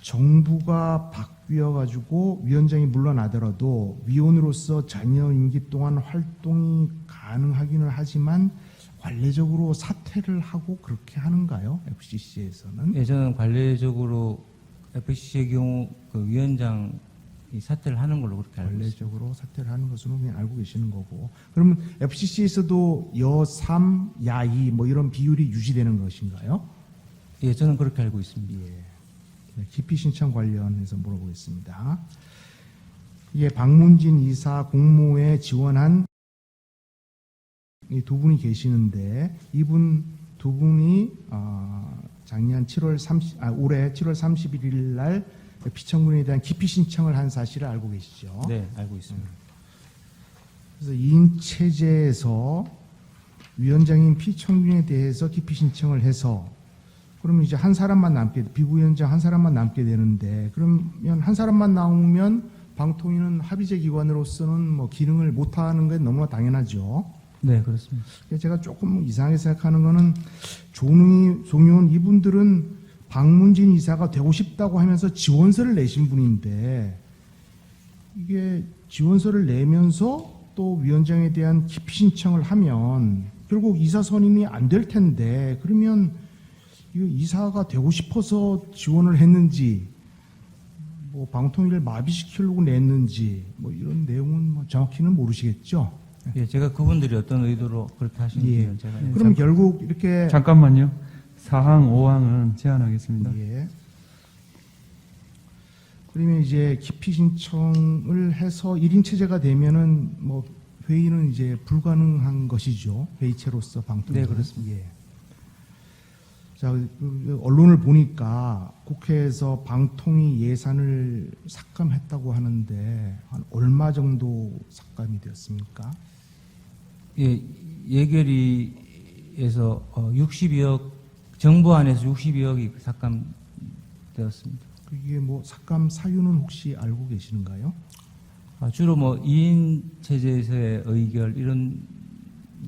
정부가 바뀌어 가지고 위원장이 물러나더라도 위원으로서 잔여 임기 동안 활동이 가능하기는 하지만 관례적으로 사퇴를 하고 그렇게 하는가요? FCC에서는? 예, 저는 관례적으로 FCC의 경우 그 위원장이 사퇴를 하는 걸로 그렇게 알고 있습니다. 관례적으로 사퇴를 하는 것으로 그냥 알고 계시는 거고. 그러면 FCC에서도 여3, 야2 뭐 이런 비율이 유지되는 것인가요? 예, 저는 그렇게 알고 있습니다. 예. 기피 신청 관련해서 물어보겠습니다. 이게 박문진 이사 공모에 지원한 이 두 분이 계시는데 이분 두 분이 작년 올해 7월 31일 날 피청구인에 대한 기피 신청을 한 사실을 알고 계시죠? 네, 알고 있습니다. 그래서 2인 체제에서 위원장인 피청구인에 대해서 기피 신청을 해서 그러면 이제 한 사람만 비부위원장 한 사람만 남게 되는데 그러면 한 사람만 나오면 방통위는 합의제 기관으로서는 뭐 기능을 못하는 게 너무나 당연하죠. 네, 그렇습니다. 제가 조금 이상하게 생각하는 거는 송의원 이분들은 박문진 이사가 되고 싶다고 하면서 지원서를 내신 분인데 이게 지원서를 내면서 또 위원장에 대한 기피 신청을 하면 결국 이사 선임이 안 될 텐데 그러면 이거 이사가 되고 싶어서 지원을 했는지 뭐 방통위를 마비시키려고 냈는지 뭐 이런 내용은 뭐 정확히는 모르시겠죠. 예, 제가 그분들이 어떤 의도로 그렇게 하시는지는 제가 그럼 결국 이렇게 잠깐만요. 4항, 5항은 제안하겠습니다. 예. 그러면 이제 기피 신청을 해서 1인 체제가 되면은 뭐 회의는 이제 불가능한 것이죠. 회의체로서 방통. 네, 그렇습니다. 예. 자, 언론을 보니까 국회에서 방통위 예산을 삭감했다고 하는데 한 얼마 정도 삭감이 되었습니까? 예, 예결위에서 62억 정부 안에서 62억이 삭감되었습니다. 그게 뭐 삭감 사유는 혹시 알고 계시는가요? 주로 뭐 2인 체제에서의 의결 이런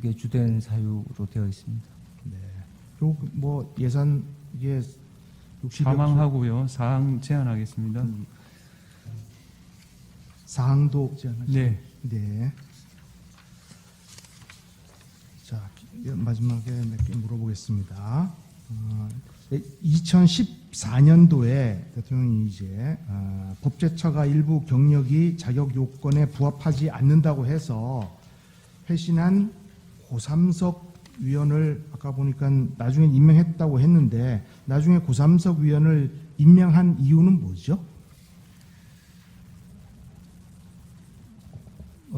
게 주된 사유로 되어 있습니다. 네. 그리고 뭐 예산 이게 60억 사망하고요. 4항 제안하겠습니다. 사항도 제안하시죠. 네. 네. 자, 마지막에 몇 개 물어보겠습니다. 2014년도에 대통령이 이제 법제처가 일부 경력이 자격 요건에 부합하지 않는다고 해서 회신한 고삼석 위원을 아까 보니까 나중에 임명했다고 했는데 나중에 고삼석 위원을 임명한 이유는 뭐죠?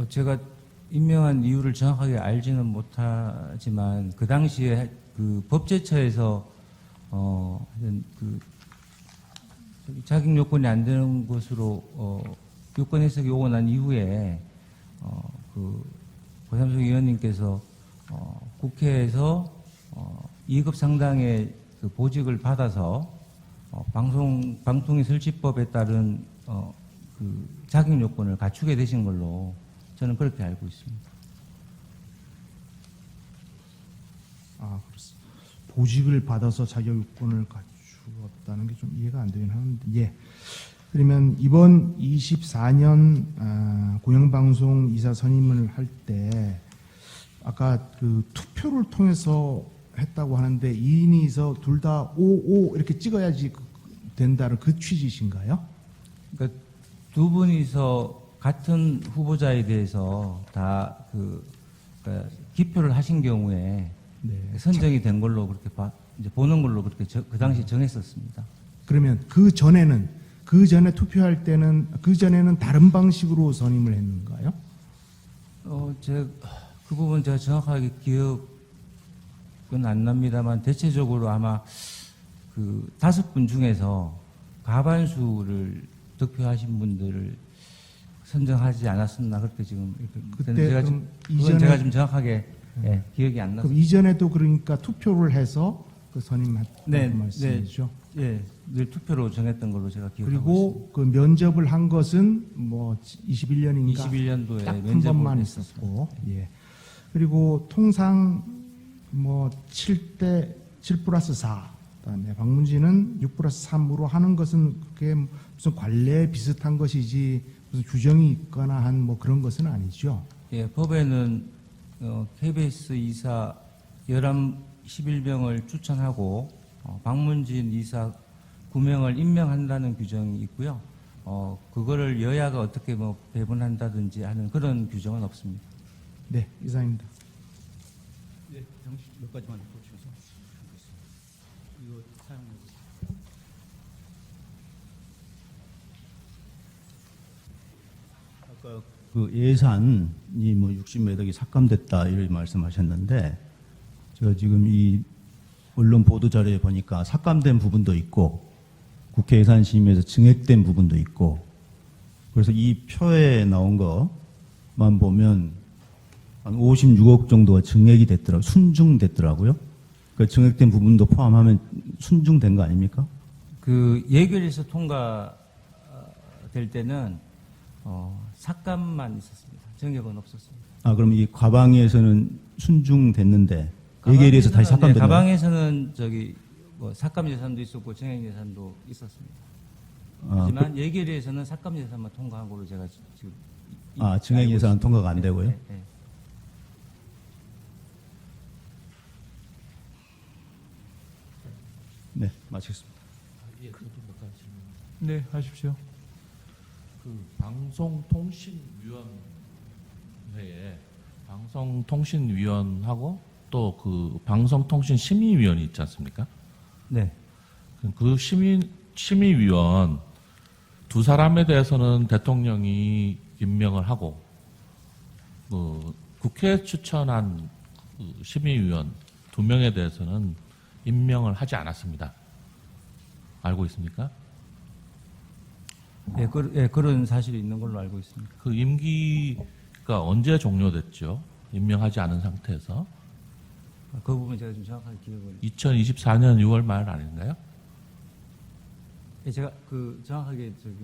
제가 임명한 이유를 정확하게 알지는 못하지만 그 당시에 그 법제처에서 하여튼 그 자격 요건이 안 되는 것으로 요건 해석이 오고 난 이후에 그 고삼석 의원님께서 국회에서 2급 상당의 그 보직을 받아서 방통위 설치법에 따른 그 자격 요건을 갖추게 되신 걸로 저는 그렇게 알고 있습니다. 아, 그렇습니다. 보직을 받아서 자격 요건을 갖추었다는 게 좀 이해가 안 되긴 하는데, 예. 그러면 이번 24년 공영방송 이사 선임을 할 때 아까 그 투표를 통해서 했다고 하는데 2인이서 둘 다 5 이렇게 찍어야지 된다는 그 취지신가요? 그러니까 두 분이서 같은 후보자에 대해서 다 그러니까 기표를 하신 경우에 네. 선정이 된 걸로 그렇게 이제 보는 걸로 그렇게 그 당시 정했었습니다. 그러면 그 전에 투표할 때는 그 전에는 다른 방식으로 선임을 했는가요? 그 부분 제가 정확하게 기억은 안 납니다만 대체적으로 아마 그 5분 중에서 과반수를 득표하신 분들을 선정하지 않았었나 그렇게 지금 그때 제가 그럼 그건 제가 좀 정확하게 기억이 안 나서 그럼 이전에도 그러니까 투표를 해서 그 선임했다고 네, 말씀이죠. 늘 투표로 정했던 걸로 제가 기억하고 그리고 그 면접을 한 것은 뭐 21년인가 있습니다. 21년도에 딱 한 면접을 번만 했었습니다. 있었고, 예. 그리고 통상 뭐 7대 7 플러스 4, 그다음에 박문진은 6 플러스 3으로 하는 것은 그게 무슨 관례 비슷한 것이지 무슨 규정이 있거나 한 뭐 그런 것은 아니죠. 예, 법에는 KBS 이사 11명을 추천하고 박문진 이사 9명을 임명한다는 규정이 있고요. 그거를 여야가 어떻게 뭐 배분한다든지 하는 그런 규정은 없습니다. 네, 이상입니다. 네, 몇 가지만 더 주셔서 이거 사용해 보세요. 그 예산이 뭐 60몇 억이 삭감됐다 이런 말씀하셨는데 제가 지금 이 언론 보도 자료에 보니까 삭감된 부분도 있고 국회 예산심의에서 증액된 부분도 있고 그래서 이 표에 나온 것만 보면 한 56억 정도가 증액이 됐더라고요. 순증됐더라고요. 그 증액된 부분도 포함하면 순증된 거 아닙니까? 그 예결에서 통과될 때는 삭감만 있었습니다. 증액은 없었습니다. 아, 그럼 이 과방위에서는 순증됐는데 예결위에서 다시 삭감됐나요? 가방에서는 저기 뭐 삭감 예산도 있었고 증액 예산도 있었습니다. 하지만 예결위에서는 삭감 예산만 통과한 걸로 제가 지금 증액 알고 예산은 있습니다. 통과가 안 되고요? 네, 네. 네, 마치겠습니다. 예, 저도 몇 가지 질문. 네, 하십시오. 그 방송통신위원회에 방송통신위원하고 또 그 방송통신심의위원이 있지 않습니까? 네. 그 심의위원 두 사람에 대해서는 대통령이 임명을 하고 국회 추천한 그 심의위원 두 명에 대해서는 임명을 하지 않았습니다. 알고 있습니까? 네, 그런 사실이 있는 걸로 알고 있습니다. 그 임기가 언제 종료됐죠? 임명하지 않은 상태에서 그 부분 제가 좀 정확하게 기억을. 2024년 6월 말 아닌가요? 예, 제가 그 정확하게 저기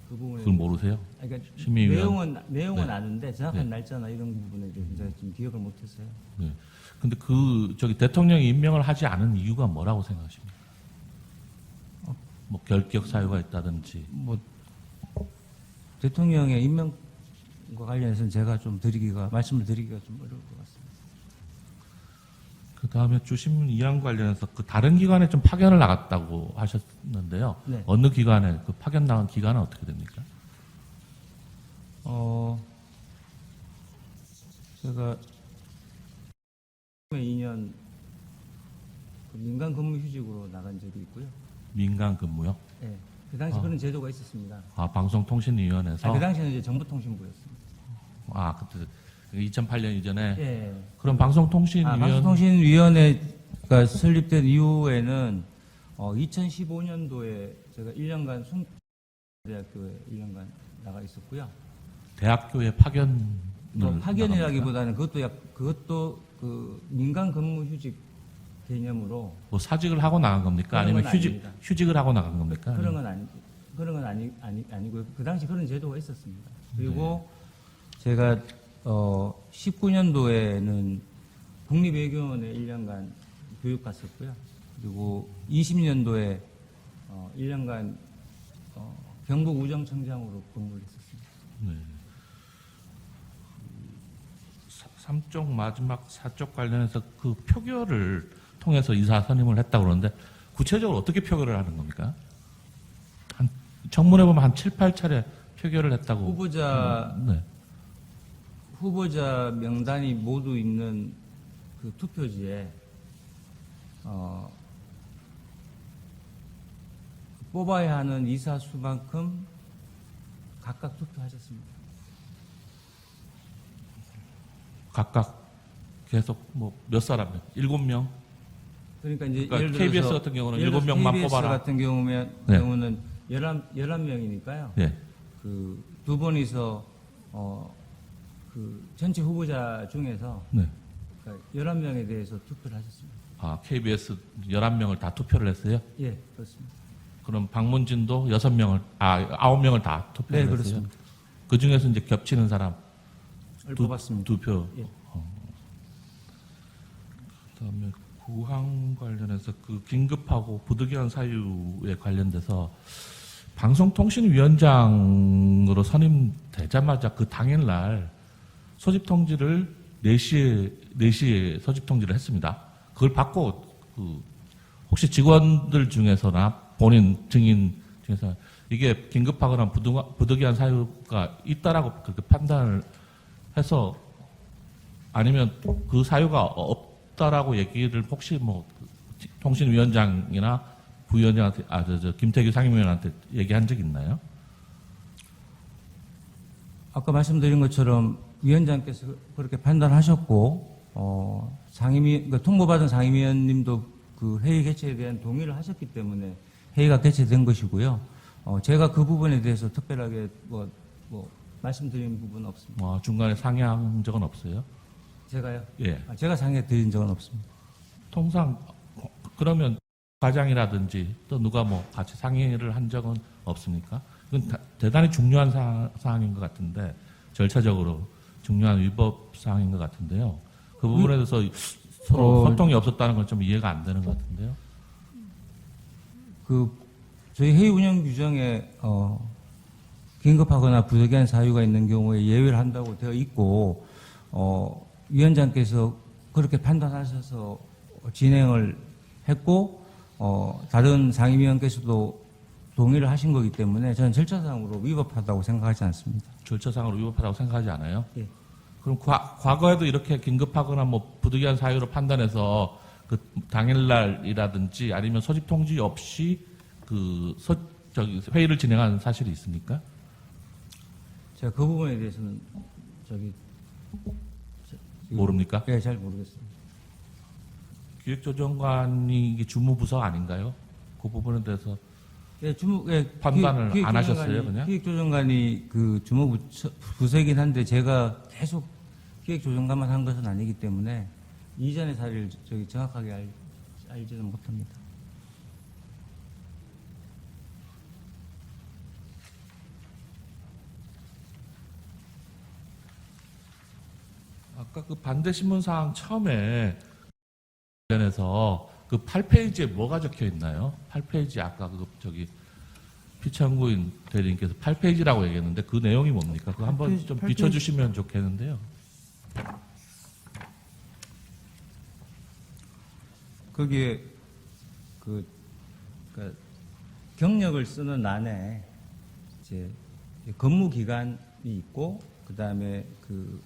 그 부분에. 그걸 모르세요? 그러니까 심의위원. 내용은 네. 아는데 정확한 네. 날짜나 이런 부분에 대해서 제가 좀 기억을 못했어요. 네. 근데 대통령이 임명을 하지 않은 이유가 뭐라고 생각하십니까? 뭐 결격 사유가 있다든지. 뭐 대통령의 임명과 관련해서는 제가 좀 말씀을 드리기가 좀 어려울 것 같습니다. 그 다음에 주신문 이양 관련해서 그 다른 기관에 좀 파견을 나갔다고 하셨는데요. 네. 어느 기관에 그 파견 나간 기관은 어떻게 됩니까? 제가 2년 민간 근무 휴직으로 나간 적이 있고요. 민간 근무요? 예. 그 당시 그런 제도가 있었습니다. 방송통신위원회에서. 그 당시에는 이제 정보통신부였습니다. 그때 2008년 이전에. 예. 그럼 방송통신위원. 방송통신위원회가 설립된 이후에는 2015년도에 제가 1년간 대학교에 1년간 나가 있었고요. 대학교에 파견을. 파견이라기보다는 그것도 그 민간 근무 휴직 개념으로 뭐 사직을 하고 나간 겁니까? 그런 아니면 건 아닙니다. 휴직을 하고 나간 겁니까? 그런 건 아니고요. 그 당시 그런 제도가 있었습니다. 그리고 제가 19년도에는 국립외교원에 1년간 교육 갔었고요. 그리고 20년도에 1년간 경북우정청장으로 근무를 했었습니다. 네. 3쪽 마지막 4쪽 관련해서 그 표결을 통해서 이사 선임을 했다고 그러는데 구체적으로 어떻게 표결을 하는 겁니까? 청문회 보면 한 7, 8차례 표결을 했다고. 후보자 명단이 모두 있는 그 투표지에 뽑아야 하는 이사 수만큼 각각 투표하셨습니다. 각각 계속 뭐 몇 사람이요? 7명? 그러니까 이제 그러니까 예를 들어서 KBS 같은 경우는 예를 들어서 7명만 KBS 뽑아라. 같은 네. 경우는 11명이니까요. 예. 그 두 분이서 그 전체 후보자 중에서 네. 그러니까 11명에 대해서 투표를 하셨습니다. KBS 11명을 다 투표를 했어요? 예, 그렇습니다. 그럼 박문진도 9명을 다 투표를 네, 했어요? 그렇습니다. 그 중에서 이제 겹치는 사람 뽑았습니다. 두 표. 예. 그다음에 구항 관련해서 그 긴급하고 부득이한 사유에 관련돼서 방송통신위원장으로 선임되자마자 그 당일날 소집 통지를 4시에 소집 통지를 했습니다. 그걸 받고 혹시 직원들 중에서나 본인 증인 중에서 이게 긴급하거나 부득이한 사유가 있다라고 그렇게 판단을 해서 아니면 그 사유가 없다라고 얘기를 혹시 뭐 통신위원장이나 부위원장한테 김태규 상임위원한테 얘기한 적 있나요? 아까 말씀드린 것처럼 위원장께서 그렇게 판단하셨고, 그러니까 통보받은 상임위원님도 그 회의 개최에 대한 동의를 하셨기 때문에 회의가 개최된 것이고요. 제가 그 부분에 대해서 특별하게 뭐 말씀드린 부분은 없습니다. 중간에 상의한 적은 없어요? 제가요? 예. 제가 상의해 드린 적은 없습니다. 통상 그러면 과장이라든지 또 누가 뭐 같이 상의를 한 적은 없습니까? 이건 대단히 중요한 사항인 것 같은데 절차적으로 중요한 위법 사항인 것 같은데요. 그 부분에 대해서 서로 소통이 없었다는 건 좀 이해가 안 되는 것 같은데요. 저희 회의 운영 규정에 긴급하거나 부득이한 사유가 있는 경우에 예외를 한다고 되어 있고, 위원장께서 그렇게 판단하셔서 진행을 했고, 다른 상임위원께서도 동의를 하신 거기 때문에 저는 절차상으로 위법하다고 생각하지 않습니다. 절차상으로 위법하다고 생각하지 않아요? 예. 그럼 과거에도 이렇게 긴급하거나 뭐 부득이한 사유로 판단해서 그 당일날이라든지 아니면 소집 통지 없이 회의를 진행한 사실이 있습니까? 제가 그 부분에 대해서는 모릅니까? 예, 잘 모르겠습니다. 기획조정관이 이게 주무부서 아닌가요? 그 부분에 대해서 예, 판단을 안 하셨어요, 그냥? 기획조정관이 그 주무부서이긴 한데 제가 계속 기획조정관만 한 것은 아니기 때문에 이전의 사례를 정확하게 알지는 못합니다. 아까 그 반대 신문 사항 처음에 관련해서 그 8페이지에 뭐가 적혀 있나요? 8페이지 아까 피청구인 대리님께서 8페이지라고 얘기했는데 그 내용이 뭡니까? 그거 한번 좀 비춰주시면 좋겠는데요. 거기에 그러니까 경력을 쓰는 안에 이제 근무 기간이 있고 그다음에 그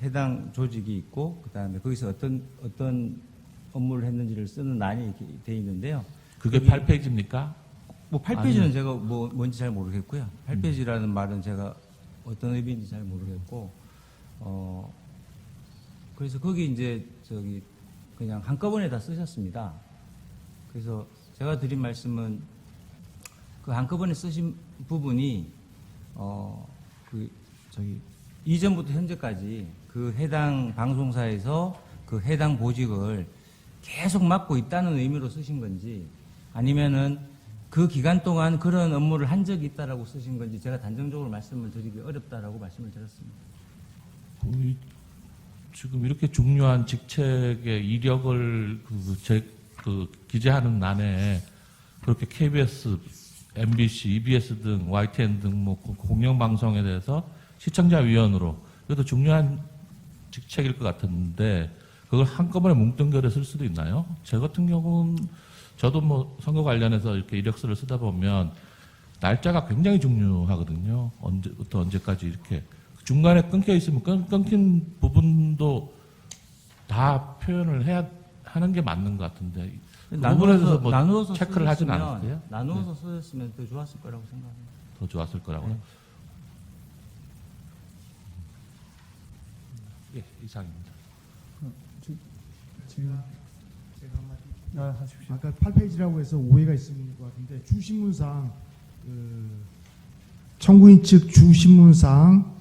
해당 조직이 있고 그다음에 거기서 어떤 업무를 했는지를 쓰는 난이 이렇게 돼 있는데요. 그게 8페이지입니까? 뭐 8페이지는 제가 뭔지 잘 모르겠고요. 8페이지라는 말은 제가 어떤 의미인지 잘 모르겠고, 그래서 거기 이제 그냥 한꺼번에 다 쓰셨습니다. 그래서 제가 드린 말씀은 그 한꺼번에 쓰신 부분이 이전부터 현재까지 그 해당 방송사에서 그 해당 보직을 계속 맡고 있다는 의미로 쓰신 건지 아니면은 그 기간 동안 그런 업무를 한 적이 있다라고 쓰신 건지 제가 단정적으로 말씀을 드리기 어렵다라고 말씀을 드렸습니다. 지금 이렇게 중요한 직책의 이력을 기재하는 난에 그렇게 KBS, MBC, EBS 등 YTN 등 뭐 공영방송에 대해서 시청자위원으로 그래도 중요한 직책일 것 같은데 그걸 한꺼번에 뭉뚱그려 쓸 수도 있나요? 제 같은 경우는 저도 뭐 선거 관련해서 이렇게 이력서를 쓰다 보면 날짜가 굉장히 중요하거든요. 언제부터 언제까지 이렇게 중간에 끊겨 있으면 끊긴 부분도 다 표현을 하는 게 맞는 것 같은데 그 부분에서 뭐 체크를 하진 않았어요? 나누어서 쓰셨으면 더 좋았을 거라고 생각합니다. 더 좋았을 거라고요? 예, 이상입니다. 지금 하십시오. 아까 8페이지라고 해서 오해가 있는 것 같은데 주신문상 청구인 측 주신문상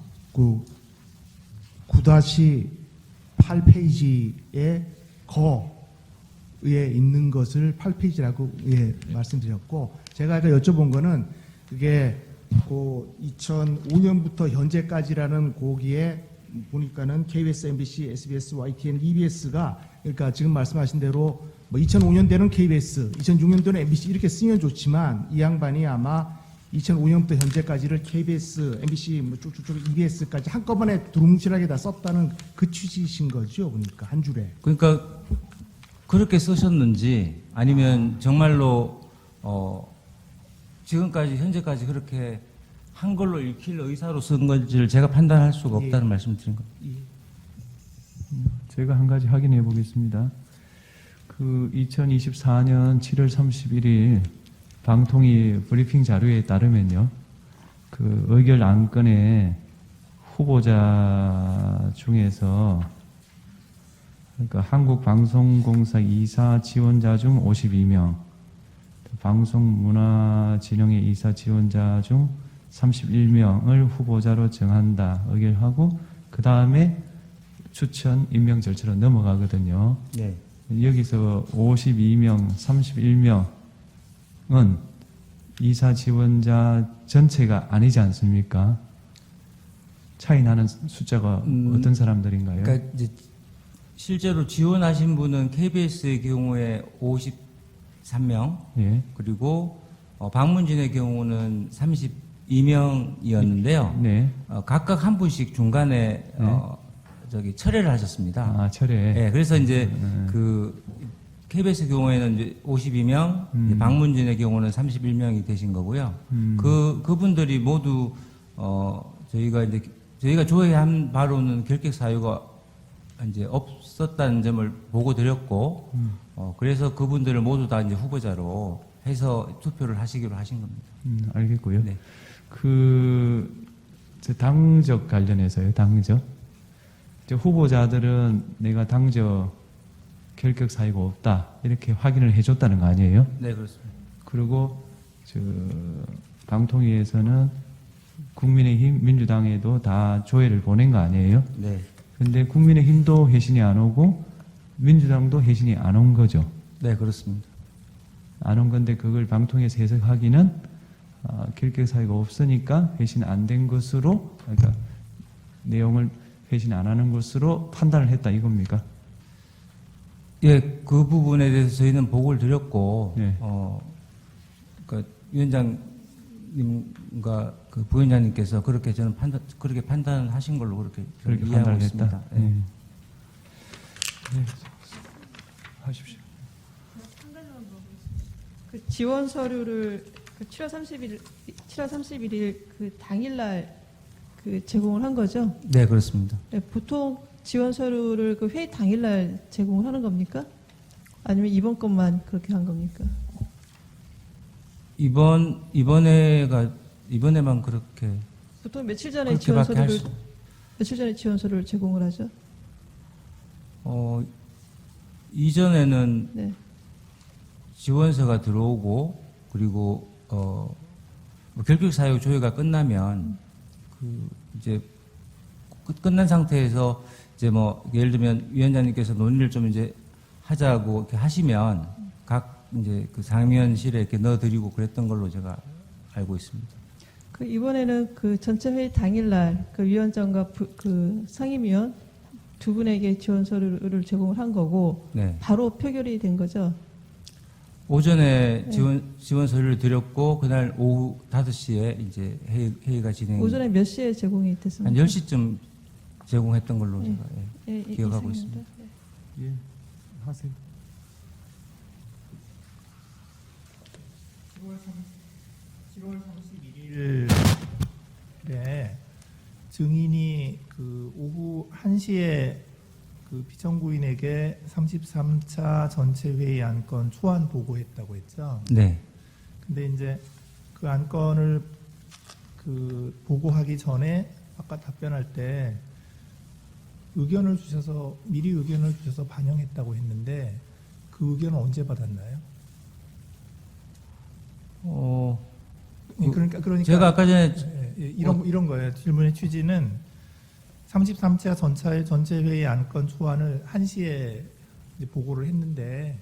9-8페이지에 거에 있는 것을 8페이지라고 말씀드렸고 제가 아까 여쭤본 거는 그게 2005년부터 현재까지라는 거기에 보니까는 KBS, MBC, SBS, YTN, EBS가 그러니까 지금 말씀하신 대로 뭐 2005년대는 KBS, 2006년도는 MBC 이렇게 쓰면 좋지만 이 양반이 아마 2005년부터 현재까지를 KBS, MBC, 뭐 쭉쭉쭉 EBS까지 한꺼번에 두루뭉실하게 다 썼다는 그 취지이신 거죠, 그러니까 한 줄에. 그러니까 그렇게 쓰셨는지 아니면 정말로 지금까지 현재까지 그렇게 한글로 읽힐 의사로 쓴 건지를 제가 판단할 수가 없다는 말씀을 드린 겁니다. 제가 한 가지 확인해 보겠습니다. 그 2024년 7월 31일 방통위 브리핑 자료에 따르면요. 그 의결 안건에 후보자 중에서 그러니까 한국방송공사 이사 지원자 중 52명, 방송문화진흥회 이사 지원자 중 31명을 후보자로 정한다 의결하고 그 다음에 추천 임명 절차로 넘어가거든요. 네. 여기서 52명, 31명은 이사 지원자 전체가 아니지 않습니까? 차이 나는 숫자가 어떤 사람들인가요? 그러니까 이제 실제로 지원하신 분은 KBS의 경우에 53명, 예. 그리고 방문진의 경우는 32명이었는데요. 네. 각각 한 분씩 중간에 철회를 하셨습니다. 아, 철회. 네, 그래서 이제 그 KBS 경우에는 이제 52명, 방문진의 경우는 31명이 되신 거고요. 그분들이 모두 저희가 조회한 바로는 결격 사유가 이제 없었다는 점을 보고 드렸고, 그래서 그분들을 모두 다 이제 후보자로 해서 투표를 하시기로 하신 겁니다. 알겠고요. 네. 저 당적 관련해서요, 당적. 후보자들은 내가 당적 결격 사유가 없다, 이렇게 확인을 해줬다는 거 아니에요? 네, 그렇습니다. 그리고 방통위에서는 국민의힘, 민주당에도 다 조회를 보낸 거 아니에요? 네. 근데 국민의힘도 회신이 안 오고 민주당도 회신이 안 온 거죠. 네, 그렇습니다. 안 온 건데 그걸 방통위에서 해석하기는 결격 사유가 없으니까 회신 안 된 것으로, 그러니까 내용을 회신 안 하는 것으로 판단을 했다 이겁니까? 예, 그 부분에 대해서 저희는 보고를 드렸고, 네. 그러니까 위원장님과 그 부위원장님께서 그렇게 그렇게 판단하신 걸로 그렇게 그렇게 이해하고 판단을 있습니다. 했다. 예. 네. 네. 하십시오. 그 지원 서류를 7월 31일 그 당일날 그 제공을 한 거죠? 네, 그렇습니다. 네, 보통 지원 서류를 그 회의 당일날 제공을 하는 겁니까? 아니면 이번 것만 그렇게 한 겁니까? 이번에만 그렇게 보통 며칠 전에 그렇게밖에 지원 서류를 제공을 하죠? 이전에는 네. 지원서가 들어오고, 그리고 뭐 결격 사유 조회가 끝나면 이제 끝난 상태에서 이제 뭐 예를 들면 위원장님께서 논의를 좀 이제 하자고 이렇게 하시면 각 이제 그 상임위원실에 이렇게 넣어드리고 그랬던 걸로 제가 알고 있습니다. 그 이번에는 그 전체 회의 당일날 그 위원장과 그 상임위원 두 분에게 지원 서류를 제공을 한 거고 네. 바로 표결이 된 거죠? 오전에 지원 서류를 드렸고 그날 오후 5시에 이제 회의가 진행. 오전에 몇 시에 제공이 한 됐습니까? 10시쯤 제공했던 걸로 제가 기억하고 이상입니다. 있습니다. 예, 하세요. 7월 31일에 증인이 그 오후 1시에 그 피청구인에게 33차 전체 회의 안건 초안 보고했다고 했죠. 네. 근데 이제 그 안건을 그 보고하기 전에 아까 답변할 때 의견을 주셔서 미리 의견을 주셔서 반영했다고 했는데 그 의견은 언제 받았나요? 그러니까 제가 아까 전에 이런 거예요. 질문의 취지는 33차 전체 회의 안건 초안을 1시에 이제 보고를 했는데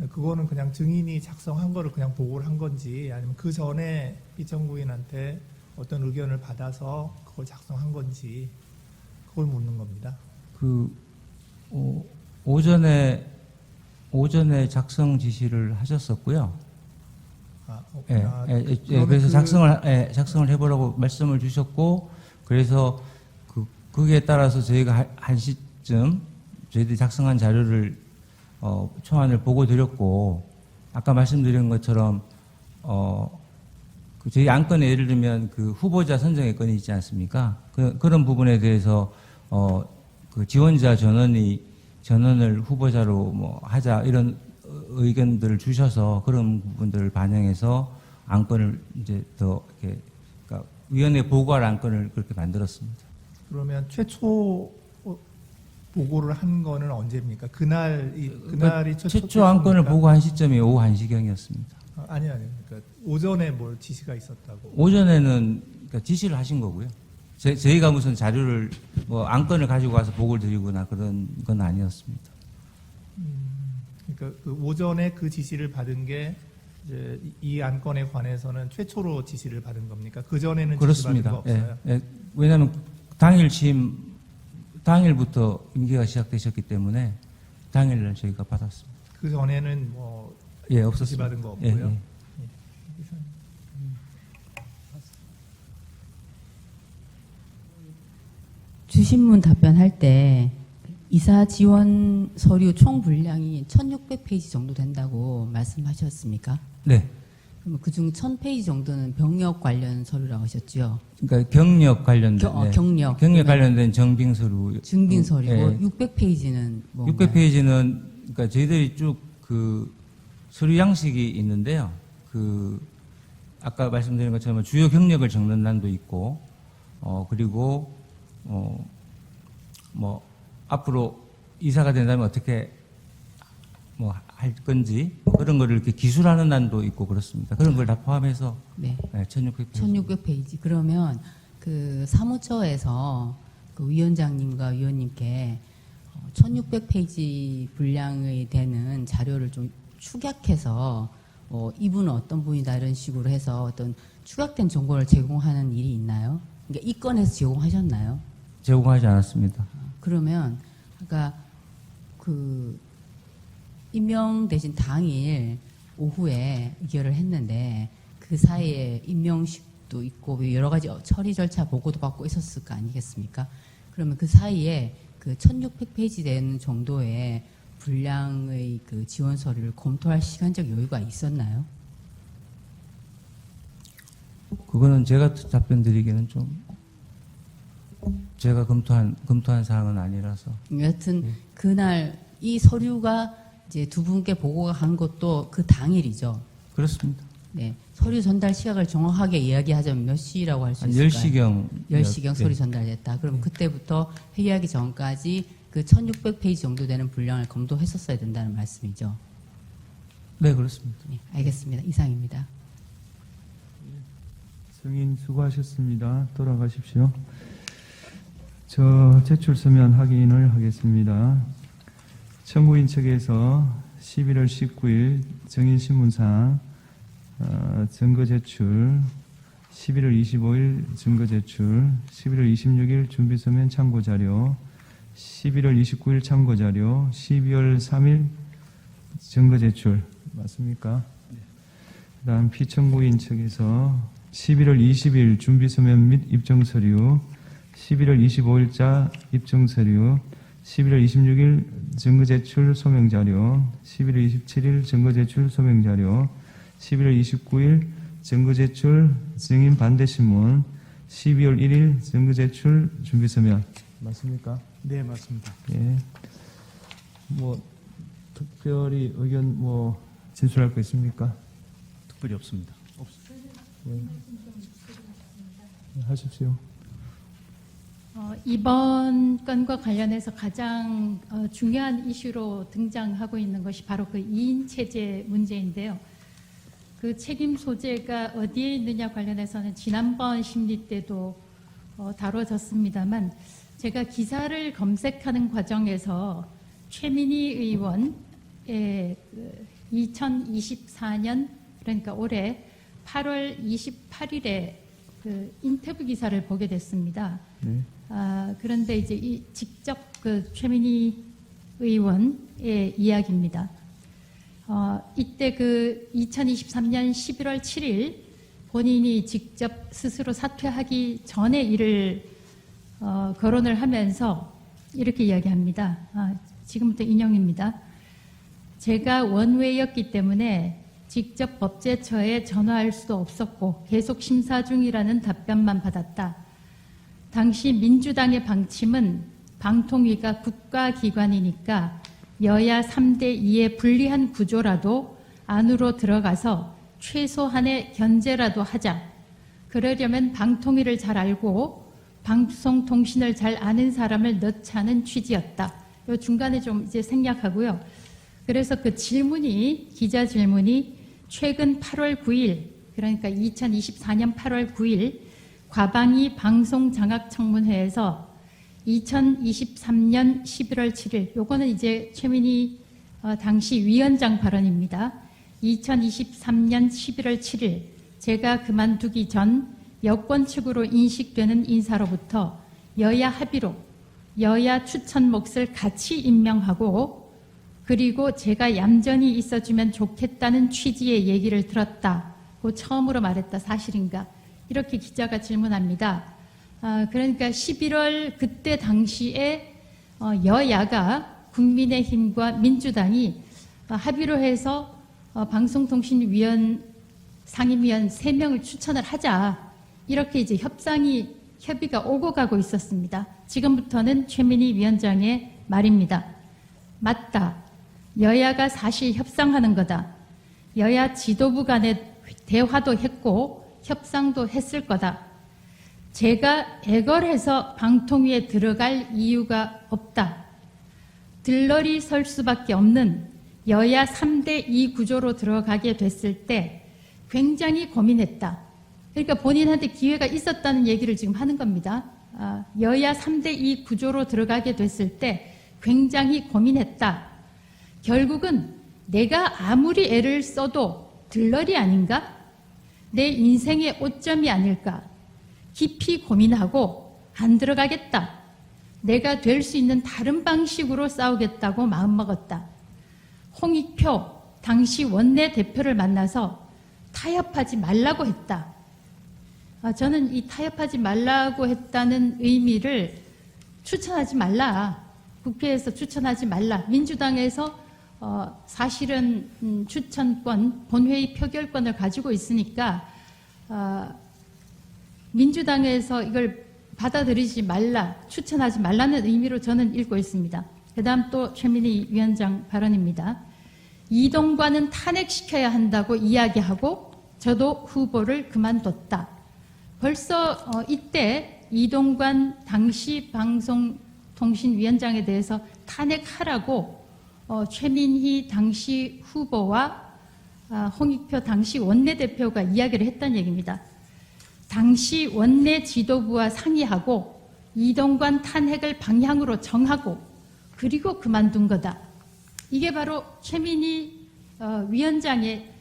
그거는 그냥 증인이 작성한 거를 그냥 보고를 한 건지 아니면 그 전에 피청구인한테 어떤 의견을 받아서 그걸 작성한 건지 그걸 묻는 겁니다. 오전에 작성 지시를 하셨었고요. 그래서 작성을 해보라고 말씀을 주셨고, 그래서 그에 따라서 저희가 1시쯤 저희들이 작성한 자료를 초안을 보고 드렸고, 아까 말씀드린 것처럼 저희 안건에 예를 들면 그 후보자 선정의 건이 있지 않습니까? 그런 부분에 대해서 그 지원자 전원을 후보자로 뭐 하자 이런 의견들을 주셔서 그런 부분들을 반영해서 안건을 이제 더 이렇게 그러니까 위원회 보고할 안건을 그렇게 만들었습니다. 그러면 최초 보고를 한 거는 언제입니까? 그날이 최초 안건을 최초입니까? 보고한 시점이 오후 1시경이었습니다. 아니요. 그러니까 오전에 뭘 지시가 있었다고. 오전에는 그러니까 지시를 하신 거고요. 저희가 무슨 자료를 뭐 안건을 가지고 와서 보고를 드리거나 그런 건 아니었습니다. 그러니까 그 오전에 그 지시를 받은 게 이제 이 안건에 관해서는 최초로 지시를 받은 겁니까? 그 전에는 지시 받은 거 그렇습니다. 없어요. 예, 예. 왜냐하면 당일 취임 당일부터 임기가 시작되셨기 때문에 당일날 저희가 받았습니다. 그 전에는 뭐 예, 지시 없었습니다. 받은 거 예, 없고요. 예. 주신문 답변할 때 이사 지원 서류 총 분량이 1,600페이지 정도 된다고 말씀하셨습니까? 네. 그러면 그중 1,000페이지 정도는 병역 관련 서류라고 하셨죠? 그러니까 경력 관련된 경력. 관련된 정빙 서류 증빙 서류고 예. 600페이지는 뭔가요? 600페이지는 그러니까 저희들이 쭉 그 서류 양식이 있는데요. 그 아까 말씀드린 것처럼 주요 경력을 적는 난도 있고 그리고 뭐 앞으로 이사가 된다면 어떻게 뭐 할 건지 그런 거를 이렇게 기술하는 난도 있고 그렇습니다. 그런 걸 다 포함해서 네. 1,600페이지. 1,600페이지. 그러면 그 사무처에서 그 위원장님과 위원님께 1,600페이지 분량이 되는 자료를 좀 축약해서 이분은 어떤 분이다 이런 식으로 해서 어떤 축약된 정보를 제공하는 일이 있나요? 그러니까 이 건에서 제공하셨나요? 제공하지 않았습니다. 그러면 아까 그 임명되신 당일 오후에 의결을 했는데 그 사이에 임명식도 있고 여러 가지 처리 절차 보고도 받고 있었을 거 아니겠습니까? 그러면 그 사이에 그 1,600페이지 되는 정도의 분량의 그 지원 서류를 검토할 시간적 여유가 있었나요? 그거는 제가 답변 드리기는 좀 제가 검토한 사항은 아니라서. 여하튼 그날 이 서류가 이제 두 분께 보고가 간 것도 그 당일이죠. 그렇습니다. 네. 서류 전달 시각을 정확하게 이야기하자면 몇 시라고 할 수 한 있을까요? 10시경. 10시경 서류 전달됐다. 그럼 그때부터 회의하기 전까지 그 1,600페이지 정도 되는 분량을 검토했었어야 된다는 말씀이죠. 네, 그렇습니다. 네, 알겠습니다. 이상입니다. 승인 수고하셨습니다. 돌아가십시오. 저 제출 서면 확인을 하겠습니다. 청구인 측에서 11월 19일 정인신문상 증거 제출, 11월 25일 증거 제출, 11월 26일 준비 서면 참고 자료, 11월 29일 참고 자료, 12월 3일 증거 제출 맞습니까? 그다음 피청구인 측에서 11월 20일 준비 서면 및 입증 서류, 11월 25일자 입증 서류, 11월 26일 증거 제출 소명 자료, 11월 27일 증거 제출 소명 자료, 11월 29일 증거 제출 증인 반대 신문, 12월 1일 증거 제출 준비 서면 맞습니까? 네, 맞습니다. 예. 뭐 특별히 의견 뭐 진술할 거 있습니까? 특별히 없습니다. 예. 하십시오. 이번 건과 관련해서 가장 중요한 이슈로 등장하고 있는 것이 바로 그 2인 체제 문제인데요. 그 책임 소재가 어디에 있느냐 관련해서는 지난번 심리 때도 다뤄졌습니다만 제가 기사를 검색하는 과정에서 최민희 의원의 2024년 그러니까 올해 8월 28일에 그 인터뷰 기사를 보게 됐습니다. 네. 그런데 이제 직접 그 최민희 의원의 이야기입니다. 이때 그 2023년 11월 7일 본인이 직접 스스로 사퇴하기 전에 이를 거론을 하면서 이렇게 이야기합니다. 지금부터 인용입니다. 제가 원외였기 때문에 직접 법제처에 전화할 수도 없었고 계속 심사 중이라는 답변만 받았다. 당시 민주당의 방침은 방통위가 국가기관이니까 여야 3대2의 불리한 구조라도 안으로 들어가서 최소한의 견제라도 하자. 그러려면 방통위를 잘 알고 방송통신을 잘 아는 사람을 넣자는 취지였다. 요 중간에 좀 이제 생략하고요. 그래서 그 질문이, 기자 질문이 최근 8월 9일, 그러니까 2024년 8월 9일 과방위 방송장학청문회에서 2023년 11월 7일, 요거는 이제 최민희 당시 위원장 발언입니다. 2023년 11월 7일 제가 그만두기 전 여권 측으로 인식되는 인사로부터 여야 합의로 여야 추천 몫을 같이 임명하고 그리고 제가 얌전히 있어주면 좋겠다는 취지의 얘기를 들었다고 처음으로 말했다. 사실인가? 이렇게 기자가 질문합니다. 그러니까 11월 그때 당시에 여야가 국민의힘과 민주당이 합의로 해서 방송통신위원 상임위원 3명을 추천을 하자. 이렇게 이제 협의가 오고 가고 있었습니다. 지금부터는 최민희 위원장의 말입니다. 맞다. 여야가 사실 협상하는 거다. 여야 지도부 간에 대화도 했고 협상도 했을 거다. 제가 애걸해서 방통위에 들어갈 이유가 없다. 들러리 설 수밖에 없는 여야 3대2 구조로 들어가게 됐을 때 굉장히 고민했다. 그러니까 본인한테 기회가 있었다는 얘기를 지금 하는 겁니다. 여야 3대2 구조로 들어가게 됐을 때 굉장히 고민했다. 결국은 내가 아무리 애를 써도 들러리 아닌가? 내 인생의 오점이 아닐까? 깊이 고민하고 안 들어가겠다. 내가 될 수 있는 다른 방식으로 싸우겠다고 마음먹었다. 홍익표 당시 원내대표를 만나서 타협하지 말라고 했다. 저는 이 타협하지 말라고 했다는 의미를 추천하지 말라. 국회에서 추천하지 말라. 민주당에서 사실은 추천권, 본회의 표결권을 가지고 있으니까 민주당에서 이걸 받아들이지 말라, 추천하지 말라는 의미로 저는 읽고 있습니다. 그 다음 또 최민희 위원장 발언입니다. 이동관은 탄핵시켜야 한다고 이야기하고 저도 후보를 그만뒀다. 벌써 이때 이동관 당시 방송통신위원장에 대해서 탄핵하라고 최민희 당시 후보와 홍익표 당시 원내대표가 이야기를 했다는 얘기입니다. 당시 원내 지도부와 상의하고 이동관 탄핵을 방향으로 정하고 그리고 그만둔 거다. 이게 바로 최민희 위원장의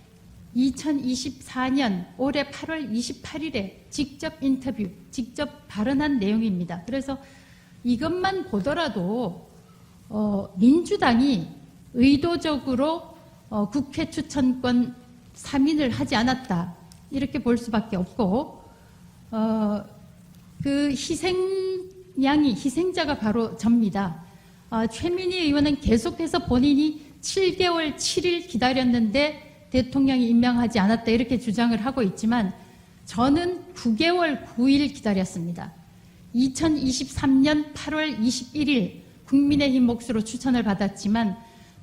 2024년 올해 8월 28일에 직접 인터뷰, 직접 발언한 내용입니다. 그래서 이것만 보더라도 민주당이 의도적으로 국회 추천권 3인을 하지 않았다. 이렇게 볼 수밖에 없고 그 희생자가 바로 접니다. 최민희 의원은 계속해서 본인이 7개월 7일 기다렸는데 대통령이 임명하지 않았다 이렇게 주장을 하고 있지만 저는 9개월 9일 기다렸습니다. 2023년 8월 21일 국민의힘 몫으로 추천을 받았지만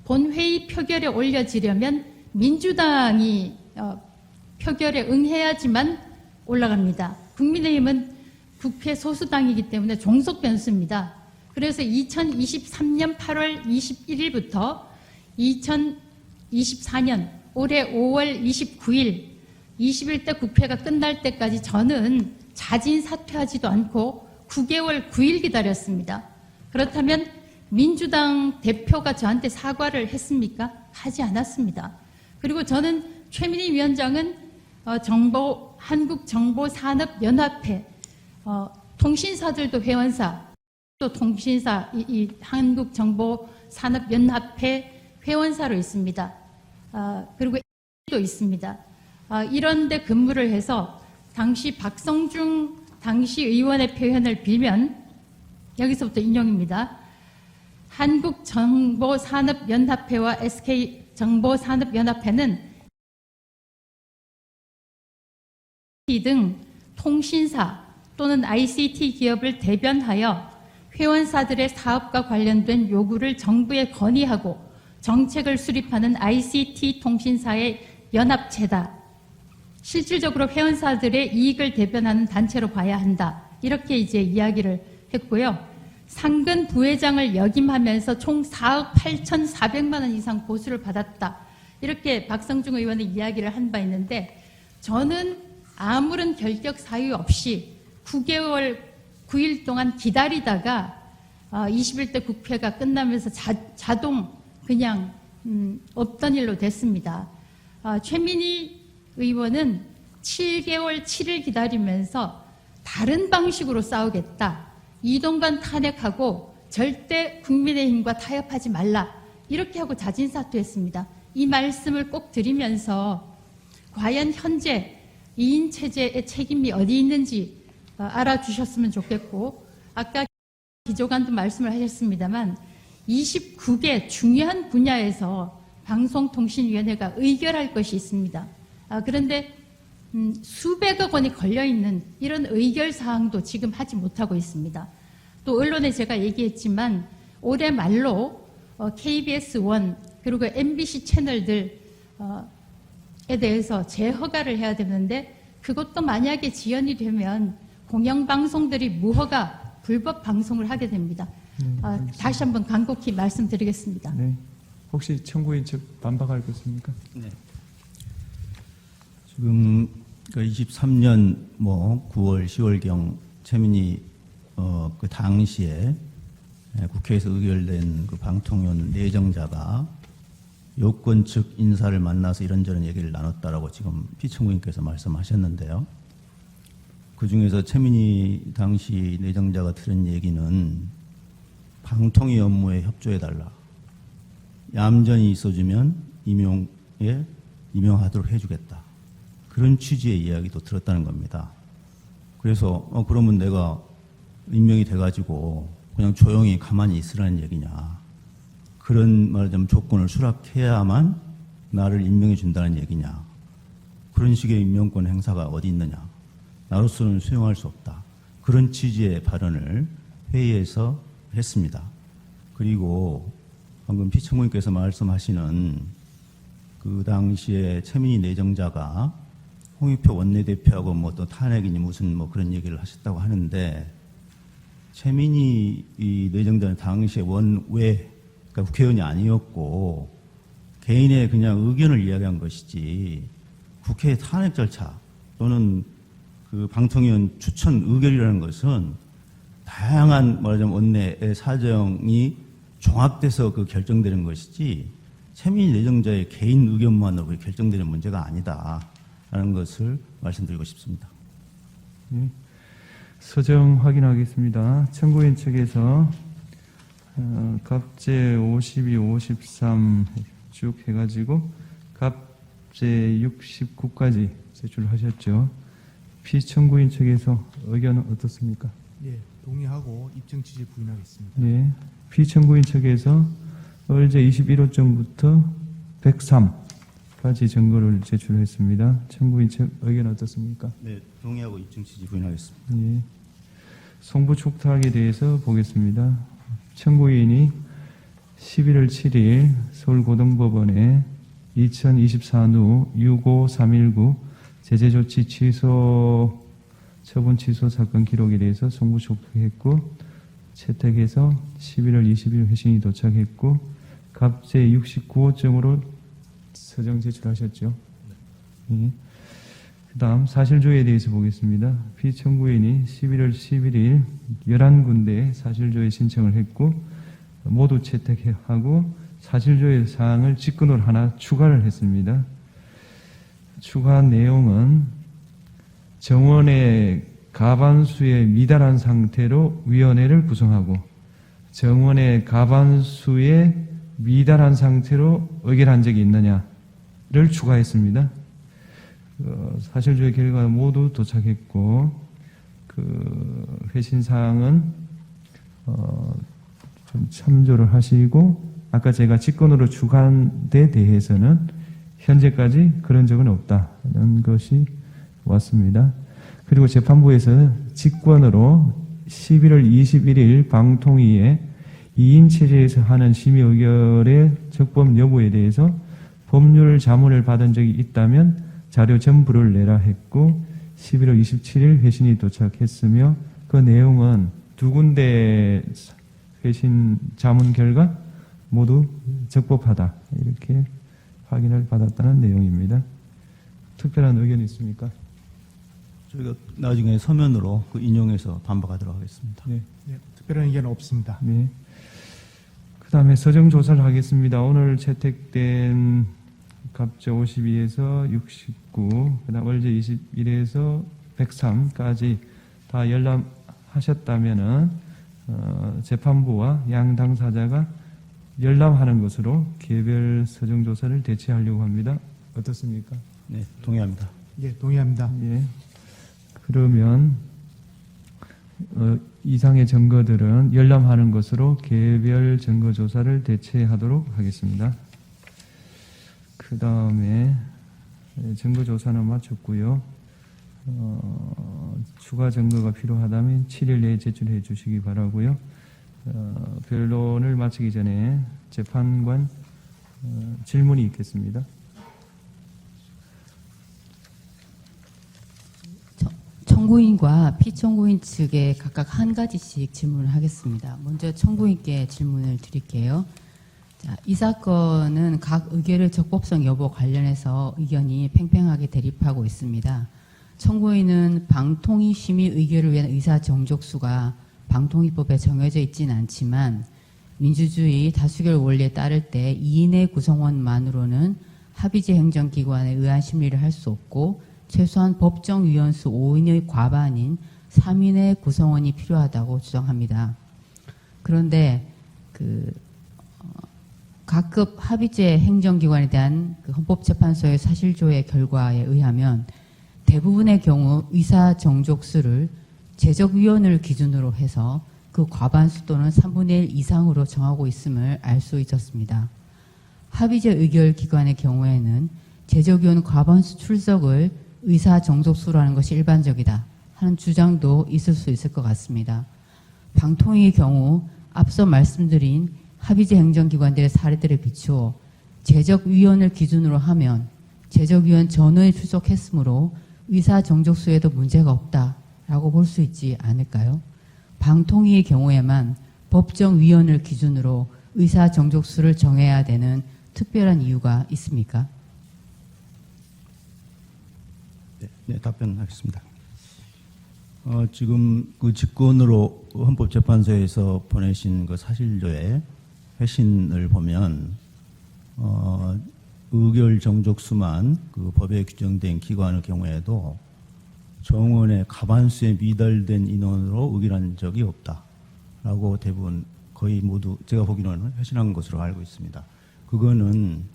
본회의 표결에 올려지려면 민주당이 표결에 응해야지만 올라갑니다. 국민의힘은 국회 소수당이기 때문에 종속 변수입니다. 그래서 2023년 8월 21일부터 2024년 올해 5월 29일 21대 국회가 끝날 때까지 저는 자진 사퇴하지도 않고 9개월 9일 기다렸습니다. 그렇다면 민주당 대표가 저한테 사과를 했습니까? 하지 않았습니다. 그리고 저는 최민희 위원장은 한국정보산업연합회 통신사들도 회원사 또 통신사 이 한국정보산업연합회 회원사로 있습니다. 그리고 도 있습니다. 이런데 근무를 해서 당시 박성중 당시 의원의 표현을 빌면 여기서부터 인용입니다. 한국정보산업연합회와 SK정보산업연합회는 등 통신사 또는 ICT 기업을 대변하여 회원사들의 사업과 관련된 요구를 정부에 건의하고 정책을 수립하는 ICT 통신사의 연합체다. 실질적으로 회원사들의 이익을 대변하는 단체로 봐야 한다. 이렇게 이제 이야기를 했고요. 상근 부회장을 역임하면서 총 4억 8,400만 원 이상 보수를 받았다. 이렇게 박성중 의원의 이야기를 한 바 있는데 저는 아무런 결격 사유 없이 9개월 9일 동안 기다리다가 21대 국회가 끝나면서 자동 그냥 없던 일로 됐습니다. 최민희 의원은 7개월 7일 기다리면서 다른 방식으로 싸우겠다. 이동관 탄핵하고 절대 국민의힘과 타협하지 말라. 이렇게 하고 자진사퇴했습니다. 이 말씀을 꼭 드리면서 과연 현재 2인 체제의 책임이 어디 있는지 알아주셨으면 좋겠고, 아까 기조관도 말씀을 하셨습니다만 29개 중요한 분야에서 방송통신위원회가 의결할 것이 있습니다. 그런데 수백억 원이 걸려있는 이런 의결사항도 지금 하지 못하고 있습니다. 또 언론에 제가 얘기했지만 올해 말로 KBS1 그리고 MBC 채널들에 대해서 재허가를 해야 되는데 그것도 만약에 지연이 되면 공영방송들이 무허가 불법 방송을 하게 됩니다. 다시 한번 간곡히 말씀드리겠습니다. 네. 혹시 청구인 측 반박할 것 있습니까? 네. 지금 23년 9월, 10월경 최민희 그 당시에 국회에서 의결된 그 방통위원 내정자가 요건 측 인사를 만나서 이런저런 얘기를 나눴다라고 지금 피청구인께서 말씀하셨는데요. 그 중에서 최민희 당시 내정자가 들은 얘기는 방통위 업무에 협조해달라. 얌전히 있어주면 임용하도록 해주겠다. 그런 취지의 이야기도 들었다는 겁니다. 그래서 그러면 내가 임명이 돼가지고 그냥 조용히 가만히 있으라는 얘기냐. 그런 말하자면 조건을 수락해야만 나를 임명해 준다는 얘기냐. 그런 식의 임명권 행사가 어디 있느냐. 나로서는 수용할 수 없다. 그런 취지의 발언을 회의에서 했습니다. 그리고 방금 피청구인께서 말씀하시는 그 당시에 최민희 내정자가 홍익표 원내대표하고 또 탄핵이니 무슨 그런 얘기를 하셨다고 하는데, 최민희 이 내정자는 당시에 원외, 그러니까 국회의원이 아니었고 개인의 그냥 의견을 이야기한 것이지 국회의 탄핵 절차 또는 그 방통위원 추천 의결이라는 것은 다양한 말하자면 원내의 사정이 종합돼서 그 결정되는 것이지 최민희 내정자의 개인 의견만으로 결정되는 문제가 아니다라는 것을 말씀드리고 싶습니다. 네. 서정 확인하겠습니다. 청구인 측에서 갑제 52, 53 쭉 해가지고 갑제 69까지 제출하셨죠. 피청구인 측에서 의견은 어떻습니까? 예, 동의하고 입증 취지 부인하겠습니다. 네. 피청구인 측에서 어제 21호점부터 103까지 증거를 제출했습니다. 청구인 측 의견 어떻습니까? 네, 동의하고 입증 취지 부인하겠습니다. 예. 송부 촉탁에 대해서 보겠습니다. 청구인이 11월 7일 서울고등법원에 2024년 65319 제재조치 취소 처분 취소 사건 기록에 대해서 송부 촉탁했고 채택해서 11월 20일 회신이 도착했고 갑제 69호점으로 서정 제출하셨죠. 예. 그 다음 사실조회에 대해서 보겠습니다. 피청구인이 11월 11일 11군데 사실조회 신청을 했고 모두 채택하고 사실조회 사항을 직권으로 하나 추가를 했습니다. 추가한 내용은 정원의 가반수에 미달한 상태로 위원회를 구성하고 정원의 가반수에 미달한 상태로 의결한 적이 있느냐를 추가했습니다. 사실조회 결과 모두 도착했고 그 회신 사항은 좀 참조를 하시고 아까 제가 직권으로 추가한 데 대해서는 현재까지 그런 적은 없다는 것이 왔습니다. 그리고 재판부에서 직권으로 11월 21일 방통위에 2인 체제에서 하는 심의 의결의 적법 여부에 대해서 법률 자문을 받은 적이 있다면 자료 전부를 내라 했고 11월 27일 회신이 도착했으며 그 내용은 두 군데 회신 자문 결과 모두 적법하다 이렇게 확인을 받았다는 내용입니다. 특별한 의견이 있습니까? 저희가 나중에 서면으로 그 인용해서 반박하도록 하겠습니다. 네. 예, 특별한 의견은 없습니다. 네. 그 다음에 서정 조사를 하겠습니다. 오늘 채택된 갑자 52에서 69, 그 다음 월제 21에서 103까지 다 열람하셨다면은, 재판부와 양 당사자가 열람하는 것으로 개별 서정 조사를 대체하려고 합니다. 어떻습니까? 네, 동의합니다. 예, 동의합니다. 예. 그러면 이상의 증거들은 열람하는 것으로 개별 증거 조사를 대체하도록 하겠습니다. 그 다음에 증거 조사는 마쳤고요. 추가 증거가 필요하다면 7일 내에 제출해 주시기 바라고요. 변론을 마치기 전에 재판관 질문이 있겠습니다. 청구인과 피청구인 측에 각각 한 가지씩 질문을 하겠습니다. 먼저 청구인께 질문을 드릴게요. 자, 이 사건은 각 의결의 적법성 여부 관련해서 의견이 팽팽하게 대립하고 있습니다. 청구인은 방통위 심의 의결을 위한 의사 정족수가 방통위법에 정해져 있지는 않지만 민주주의 다수결 원리에 따를 때 2인의 구성원만으로는 합의제 행정기관에 의한 심리를 할 수 없고 최소한 법정 위원수 5인의 과반인 3인의 구성원이 필요하다고 주장합니다. 그런데 각급 합의제 행정기관에 대한 헌법재판소의 사실조회 결과에 의하면 대부분의 경우 의사 정족수를 제적위원을 기준으로 해서 그 과반수 또는 3분의 1 이상으로 정하고 있음을 알 수 있었습니다. 합의제 의결 기관의 경우에는 제적위원 과반수 출석을 의사 정족수라는 것이 일반적이다 하는 주장도 있을 수 있을 것 같습니다. 방통위의 경우 앞서 말씀드린 합의제 행정기관들의 사례들에 비추어 제적위원을 기준으로 하면 제적위원 전원이 출석했으므로 의사 정족수에도 문제가 없다라고 볼 수 있지 않을까요? 방통위의 경우에만 법정위원을 기준으로 의사 정족수를 정해야 되는 특별한 이유가 있습니까? 네, 답변하겠습니다. 지금 그 직권으로 헌법재판소에서 보내신 그 사실조회 회신을 보면 의결 정족수만 그 법에 규정된 기관의 경우에도 정원의 과반수에 미달된 인원으로 의결한 적이 없다라고 대부분 거의 모두 제가 보기로는 회신한 것으로 알고 있습니다. 그거는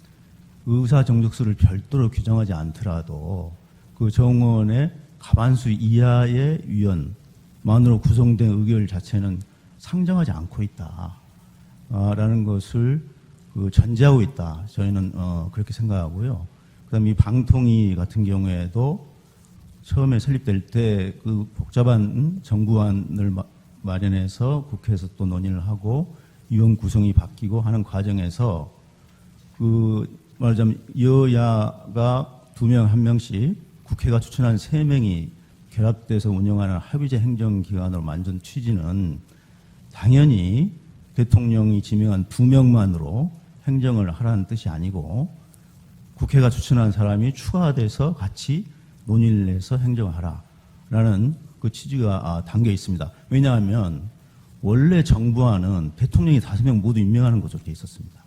의사 정족수를 별도로 규정하지 않더라도 그 정원의 과반수 이하의 위원만으로 구성된 의결 자체는 상정하지 않고 있다라는 것을 전제하고 있다. 저희는 그렇게 생각하고요. 그다음에 이 방통위 같은 경우에도 처음에 설립될 때 그 복잡한 정부안을 마련해서 국회에서 또 논의를 하고 위원 구성이 바뀌고 하는 과정에서 말하자면 여야가 2명, 1명씩 국회가 추천한 3명이 결합돼서 운영하는 합의제 행정기관으로 만든 취지는 당연히 대통령이 지명한 2명만으로 행정을 하라는 뜻이 아니고 국회가 추천한 사람이 추가돼서 같이 논의를 해서 행정을 하라라는 그 취지가 담겨 있습니다. 왜냐하면 원래 정부안은 대통령이 5명 모두 임명하는 것으로 되어 있었습니다.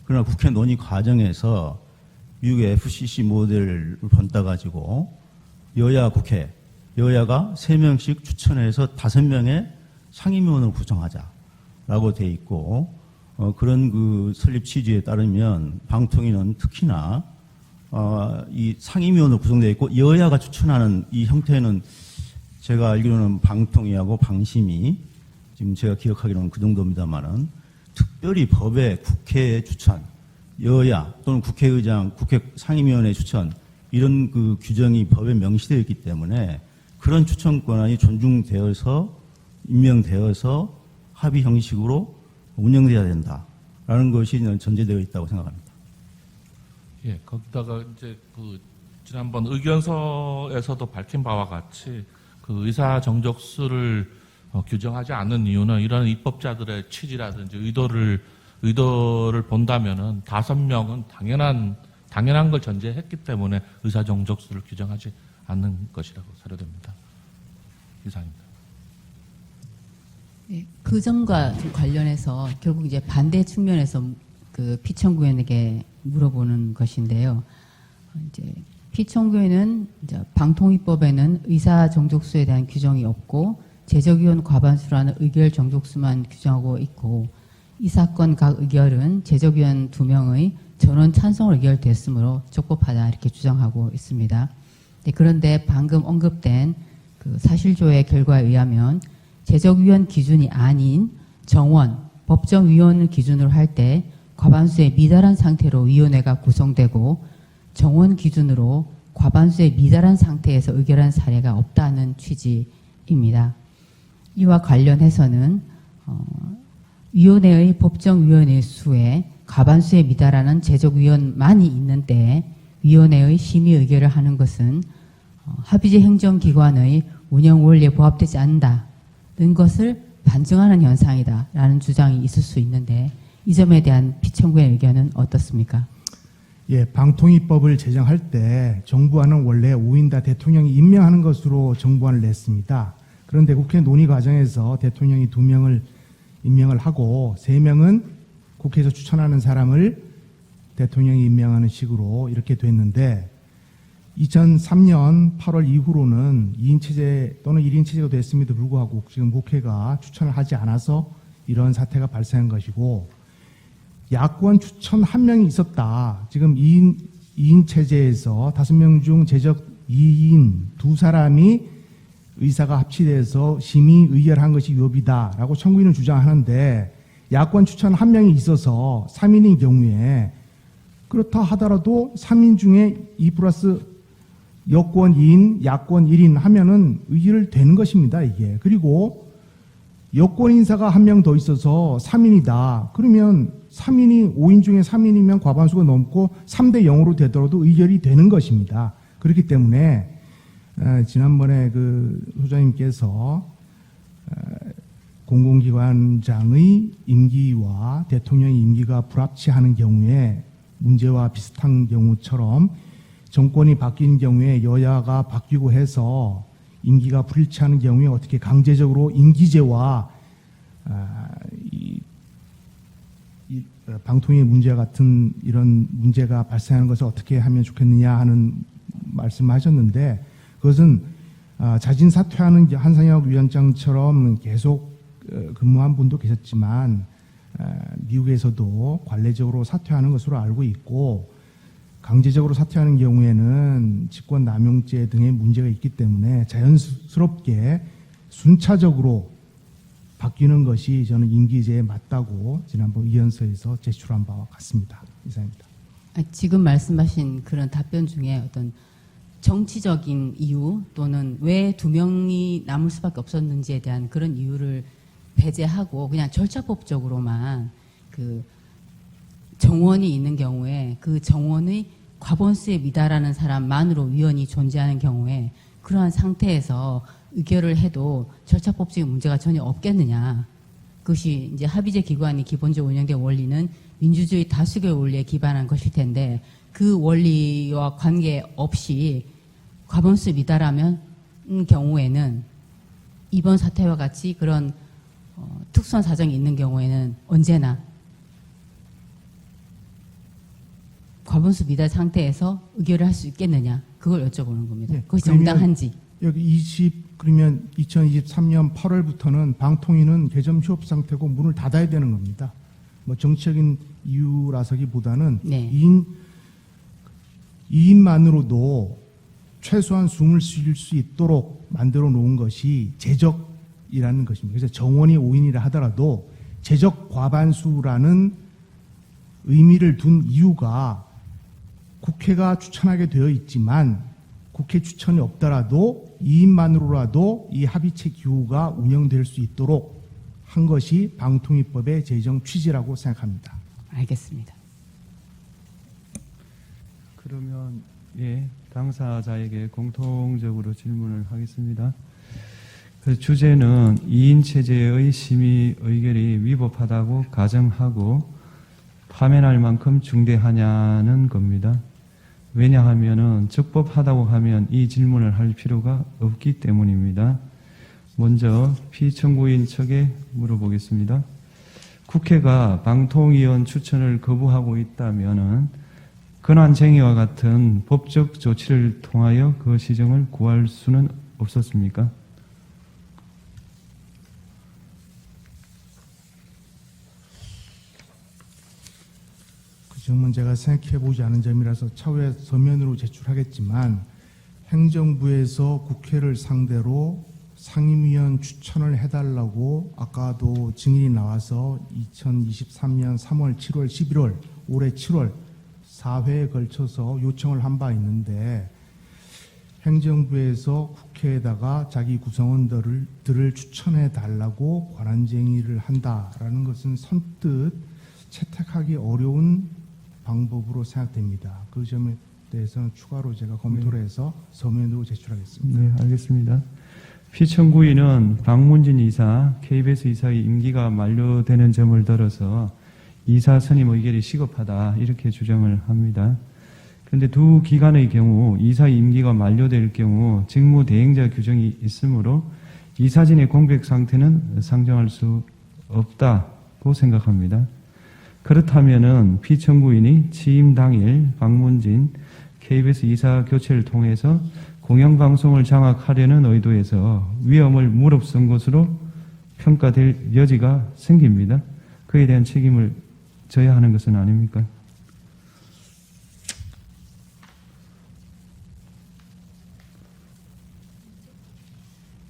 그러나 국회 논의 과정에서 미국의 FCC 모델을 본따가지고 여야가 3명씩 추천해서 5명의 상임위원을 구성하자라고 돼 있고 그런 그 설립 취지에 따르면 방통위는 특히나 이 상임위원으로 구성되어 있고 여야가 추천하는 이 형태는 제가 알기로는 방통위하고 방심이 지금 제가 기억하기로는 그 정도입니다만은 특별히 법에 국회의 추천, 여야 또는 국회의장, 국회 상임위원회 추천 이런 그 규정이 법에 명시되어 있기 때문에 그런 추천 권한이 존중되어서 임명되어서 합의 형식으로 운영돼야 된다라는 것이 전제되어 있다고 생각합니다. 예, 거기다가 이제 지난번 의견서에서도 밝힌 바와 같이 그 의사 정족수를 규정하지 않는 이유는 이런 입법자들의 취지라든지 의도를 본다면은 5명은 당연한 걸 전제했기 때문에 의사 정족수를 규정하지 않는 것이라고 사료됩니다. 이상입니다. 네, 그 점과 좀 관련해서 결국 이제 반대 측면에서 그 피청구인에게 물어보는 것인데요. 이제 피청구인은 이제 방통위법에는 의사 정족수에 대한 규정이 없고 제적위원 과반수라는 의결 정족수만 규정하고 있고 이 사건 각 의결은 제적위원 2명의 전원 찬성으로 의결됐으므로 적법하다 이렇게 주장하고 있습니다. 네, 그런데 방금 언급된 그 사실조회 결과에 의하면 제적위원 기준이 아닌 정원, 법정위원을 기준으로 할 때 과반수에 미달한 상태로 위원회가 구성되고 정원 기준으로 과반수에 미달한 상태에서 의결한 사례가 없다는 취지입니다. 이와 관련해서는 위원회의 법정위원회 수에 과반수에 미달하는 제적위원만이 있는데 위원회의 심의 의결을 하는 것은 합의제 행정기관의 운영 원리에 부합되지 않는다는 것을 반증하는 현상이다라는 주장이 있을 수 있는데 이 점에 대한 피청구의 의견은 어떻습니까? 예, 방통위법을 제정할 때 정부안은 원래 5인 다 대통령이 임명하는 것으로 정부안을 냈습니다. 그런데 국회 논의 과정에서 대통령이 2명을 임명을 하고 3명은 국회에서 추천하는 사람을 대통령이 임명하는 식으로 이렇게 됐는데 2003년 8월 이후로는 2인 체제 또는 1인 체제가 됐음에도 불구하고 지금 국회가 추천을 하지 않아서 이런 사태가 발생한 것이고 야권 추천 1명이 있었다. 지금 2인 체제에서 5명 중 제적 2인 2사람이 의사가 합치돼서 심의 의결한 것이 위법이다라고 청구인은 주장하는데 야권 추천 1명이 있어서 3인인 경우에 그렇다 하더라도 3인 중에 2 플러스 여권 2인, 야권 1인 하면은 의결되는 것입니다, 이게. 그리고 여권 인사가 1명 더 있어서 3인이다. 그러면 3인이 5인 중에 3인이면 과반수가 넘고 3대 0으로 되더라도 의결이 되는 것입니다. 그렇기 때문에 지난번에 그 소장님께서 공공기관장의 임기와 대통령의 임기가 불합치하는 경우에 문제와 비슷한 경우처럼 정권이 바뀐 경우에 여야가 바뀌고 해서 임기가 불일치하는 경우에 어떻게 강제적으로 임기제와 방통위 문제 같은 이런 문제가 발생하는 것을 어떻게 하면 좋겠느냐 하는 말씀하셨는데 그것은 자진 사퇴하는 한상혁 위원장처럼 계속 근무한 분도 계셨지만 미국에서도 관례적으로 사퇴하는 것으로 알고 있고 강제적으로 사퇴하는 경우에는 직권남용죄 등의 문제가 있기 때문에 자연스럽게 순차적으로 바뀌는 것이 저는 임기제에 맞다고 지난번 의견서에서 제출한 바와 같습니다. 이상입니다. 지금 말씀하신 그런 답변 중에 어떤 정치적인 이유 또는 왜 2명이 남을 수밖에 없었는지에 대한 그런 이유를 배제하고 그냥 절차법적으로만 그 정원이 있는 경우에 그 정원의 과반수에 미달하는 사람만으로 위원이 존재하는 경우에 그러한 상태에서 의결을 해도 절차법적인 문제가 전혀 없겠느냐. 그것이 이제 합의제 기관이 기본적으로 운영된 원리는 민주주의 다수결 원리에 기반한 것일 텐데 그 원리와 관계없이 과반수 미달하면 경우에는 이번 사태와 같이 그런 특수한 사정이 있는 경우에는 언제나 과반수 미달 상태에서 의결을 할 수 있겠느냐 그걸 여쭤보는 겁니다. 네, 그것이 정당한지. 여기 그러면 2023년 8월부터는 방통위는 개점 휴업 상태고 문을 닫아야 되는 겁니다. 뭐 정치적인 이유라서기보다는 네. 2인만으로도 최소한 숨을 쉴 수 있도록 만들어 놓은 것이 제적이라는 것입니다. 그래서 정원이 5인이라 하더라도 제적 과반수라는 의미를 둔 이유가 국회가 추천하게 되어 있지만 국회 추천이 없더라도 2인만으로라도 이 합의체 기구가 운영될 수 있도록 한 것이 방통위법의 제정 취지라고 생각합니다. 알겠습니다. 그러면 당사자에게 공통적으로 질문을 하겠습니다. 그래서 주제는 2인 체제의 심의 의결이 위법하다고 가정하고 파면할 만큼 중대하냐는 겁니다. 왜냐하면은 적법하다고 하면 이 질문을 할 필요가 없기 때문입니다. 먼저 피청구인 측에 물어보겠습니다. 국회가 방통위원 추천을 거부하고 있다면은 권한쟁의와 같은 법적 조치를 통하여 그 시정을 구할 수는 없었습니까? 그 점은 제가 생각해 보지 않은 점이라서 차후에 서면으로 제출하겠지만 행정부에서 국회를 상대로 상임위원 추천을 해달라고 아까도 증인이 나와서 2023년 3월, 7월, 11월, 올해 7월 4회에 걸쳐서 요청을 한 바 있는데 행정부에서 국회에다가 자기 구성원들을 추천해 달라고 권한쟁의를 한다라는 것은 선뜻 채택하기 어려운 방법으로 생각됩니다. 그 점에 대해서는 추가로 제가 검토를 해서 서면으로 제출하겠습니다. 네, 알겠습니다. 피청구인은 박문진 이사, KBS 이사의 임기가 만료되는 점을 들어서 이사 선임 의결이 시급하다 이렇게 주장을 합니다. 그런데 두 기관의 경우 이사의 임기가 만료될 경우 직무대행자 규정이 있으므로 이사진의 공백 상태는 상정할 수 없다고 생각합니다. 그렇다면은 피청구인이 취임 당일 박문진 KBS 이사 교체를 통해서 공영방송을 장악하려는 의도에서 위험을 무릅쓴 것으로 평가될 여지가 생깁니다. 그에 대한 책임을 져야 하는 것은 아닙니까?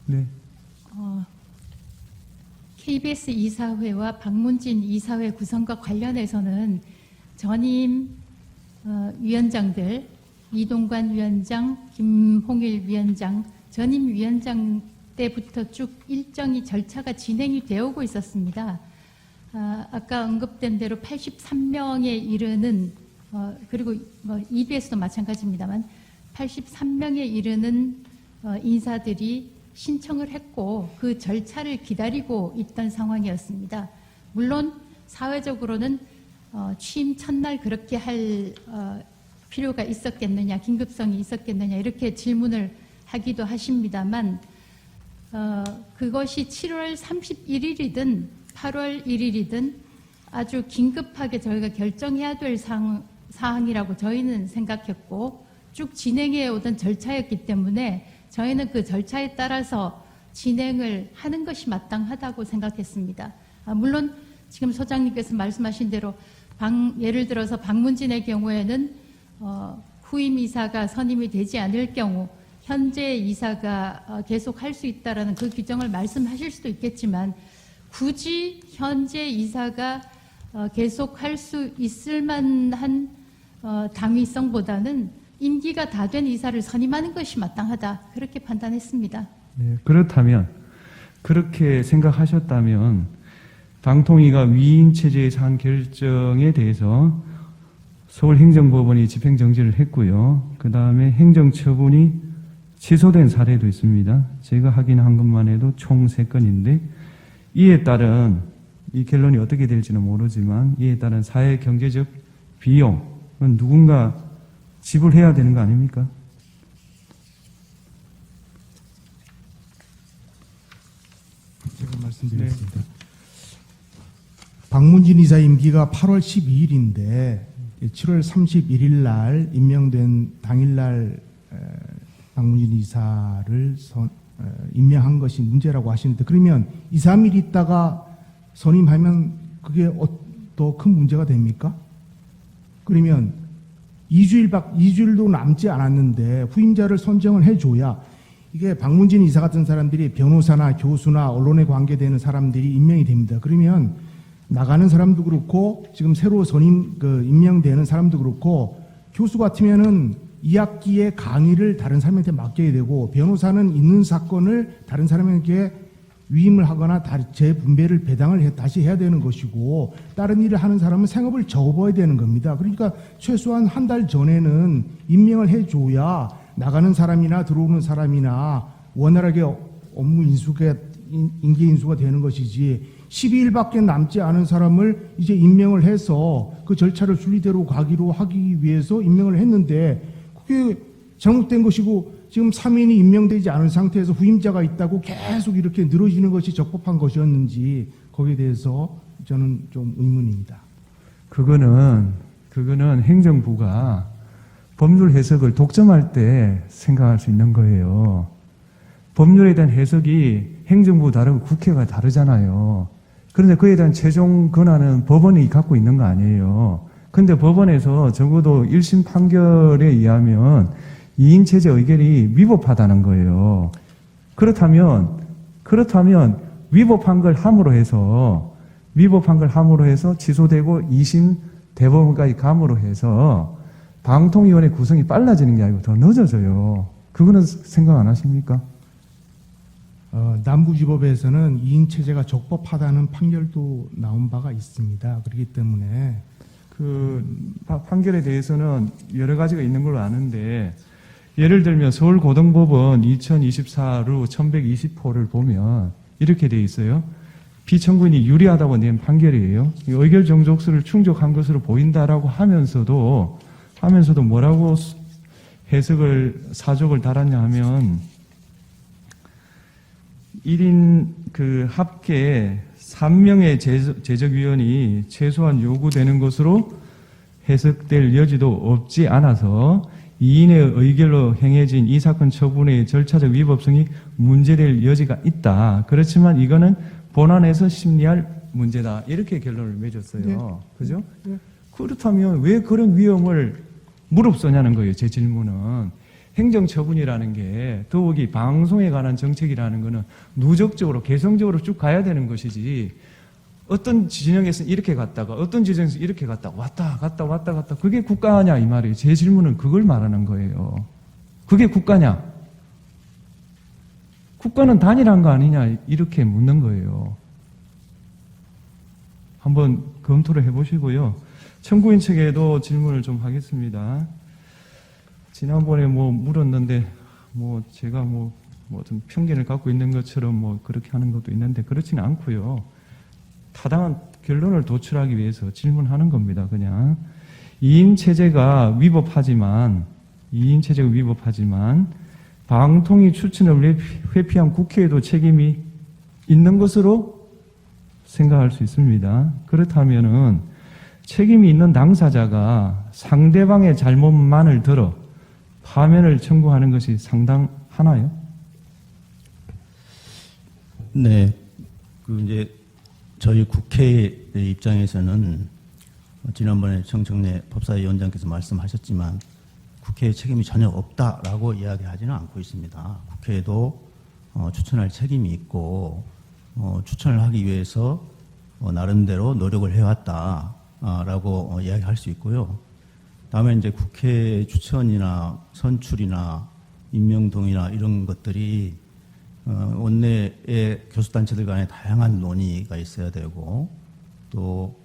네. KBS 이사회와 박문진 이사회 구성과 관련해서는 전임 위원장들 이동관 위원장, 김홍일 위원장, 전임 위원장 때부터 쭉 일정이 절차가 진행이 되어 오고 있었습니다. 아까 언급된 대로 83명에 이르는 그리고 EBS도 마찬가지입니다만 83명에 이르는 인사들이 신청을 했고 그 절차를 기다리고 있던 상황이었습니다. 물론 사회적으로는 취임 첫날 그렇게 할 필요가 있었겠느냐, 긴급성이 있었겠느냐 이렇게 질문을 하기도 하십니다만 그것이 7월 31일이든 8월 1일이든 아주 긴급하게 저희가 결정해야 될 사항이라고 저희는 생각했고 쭉 진행해 오던 절차였기 때문에 저희는 그 절차에 따라서 진행을 하는 것이 마땅하다고 생각했습니다. 물론 지금 소장님께서 말씀하신 대로 예를 들어서 박문진의 경우에는 후임 이사가 선임이 되지 않을 경우 현재 이사가 계속 할 수 있다라는 그 규정을 말씀하실 수도 있겠지만 굳이 현재 이사가 계속 할 수 있을 만한 당위성보다는 임기가 다 된 이사를 선임하는 것이 마땅하다 그렇게 판단했습니다. 네, 그렇다면 그렇게 생각하셨다면 방통위가 위임 체제에서 한 결정에 대해서 서울행정법원이 집행정지를 했고요. 그 다음에 행정처분이 취소된 사례도 있습니다. 제가 확인한 것만 해도 총 3건인데 이에 따른 이 결론이 어떻게 될지는 모르지만 이에 따른 사회 경제적 비용은 누군가 지불해야 되는 거 아닙니까? 제가 말씀드리겠습니다. 박문진 이사 임기가 8월 12일인데 7월 31일 날 임명된 당일날 박문진 이사를 임명한 것이 문제라고 하시는데 그러면 2, 3일 있다가 선임하면 그게 더 큰 문제가 됩니까? 그러면 2주일도 남지 않았는데 후임자를 선정을 해줘야 이게 박문진 이사 같은 사람들이 변호사나 교수나 언론에 관계되는 사람들이 임명이 됩니다. 그러면 나가는 사람도 그렇고 지금 새로 임명되는 사람도 그렇고 교수 같으면은 2학기에 강의를 다른 사람한테 맡겨야 되고 변호사는 있는 사건을 다른 사람에게 위임을 하거나 재분배를 배당을 다시 해야 되는 것이고 다른 일을 하는 사람은 생업을 접어야 되는 겁니다. 그러니까 최소한 한 달 전에는 임명을 해줘야 나가는 사람이나 들어오는 사람이나 원활하게 업무 인계 인수가 되는 것이지 12일밖에 남지 않은 사람을 이제 임명을 해서 그 절차를 순리대로 가기로 하기 위해서 임명을 했는데 그게 잘못된 것이고 지금 3인이 임명되지 않은 상태에서 후임자가 있다고 계속 이렇게 늘어지는 것이 적법한 것이었는지 거기에 대해서 저는 좀 의문입니다. 그거는 행정부가 법률 해석을 독점할 때 생각할 수 있는 거예요. 법률에 대한 해석이 행정부 다르고 국회가 다르잖아요. 그런데 그에 대한 최종 권한은 법원이 갖고 있는 거 아니에요. 근데 법원에서 적어도 1심 판결에 의하면 2인 체제 의결이 위법하다는 거예요. 그렇다면 위법한 걸 함으로 해서 취소되고 2심 대법원까지 감으로 해서 방통위원회 구성이 빨라지는 게 아니고 더 늦어져요. 그거는 생각 안 하십니까? 남부지법에서는 2인 체제가 적법하다는 판결도 나온 바가 있습니다. 그렇기 때문에 그 판결에 대해서는 여러 가지가 있는 걸로 아는데 예를 들면 서울고등법원 2024루 1120호를 보면 이렇게 돼 있어요. 피청구인이 유리하다고 낸 판결이에요. 의결 정족수를 충족한 것으로 보인다라고 하면서도 뭐라고 사족을 달았냐 하면 1인 그 합계 3명의 제적위원이 최소한 요구되는 것으로 해석될 여지도 없지 않아서 2인의 의결로 행해진 이 사건 처분의 절차적 위법성이 문제될 여지가 있다. 그렇지만 이거는 본안에서 심리할 문제다. 이렇게 결론을 맺었어요. 네. 그죠? 네. 그렇다면 왜 그런 위험을 무릅쓰냐는 거예요. 제 질문은. 행정처분이라는 게 더욱이 방송에 관한 정책이라는 거는 누적적으로 개성적으로 쭉 가야 되는 것이지 어떤 진영에서 이렇게 갔다가 어떤 지정에서 이렇게 갔다가 왔다 갔다 그게 국가냐 이 말이에요. 제 질문은 그걸 말하는 거예요. 그게 국가냐? 국가는 단일한 거 아니냐 이렇게 묻는 거예요. 한번 검토를 해보시고요. 청구인 측에도 질문을 좀 하겠습니다. 지난번에 물었는데 제가 좀 편견을 갖고 있는 것처럼 그렇게 하는 것도 있는데 그렇지는 않고요. 타당한 결론을 도출하기 위해서 질문하는 겁니다. 그냥 2인 체제가 위법하지만 방통위 추천을 회피한 국회에도 책임이 있는 것으로 생각할 수 있습니다. 그렇다면은 책임이 있는 당사자가 상대방의 잘못만을 들어 파면을 청구하는 것이 상당하나요? 네. 이제 저희 국회의 입장에서는 지난번에 정청래 법사위원장께서 말씀하셨지만 국회의 책임이 전혀 없다라고 이야기하지는 않고 있습니다. 국회에도 추천할 책임이 있고 추천을 하기 위해서 나름대로 노력을 해왔다라고 이야기할 수 있고요. 다음에 이제 국회 추천이나 선출이나 임명 동의나 이런 것들이 원내의 교수단체들 간에 다양한 논의가 있어야 되고 또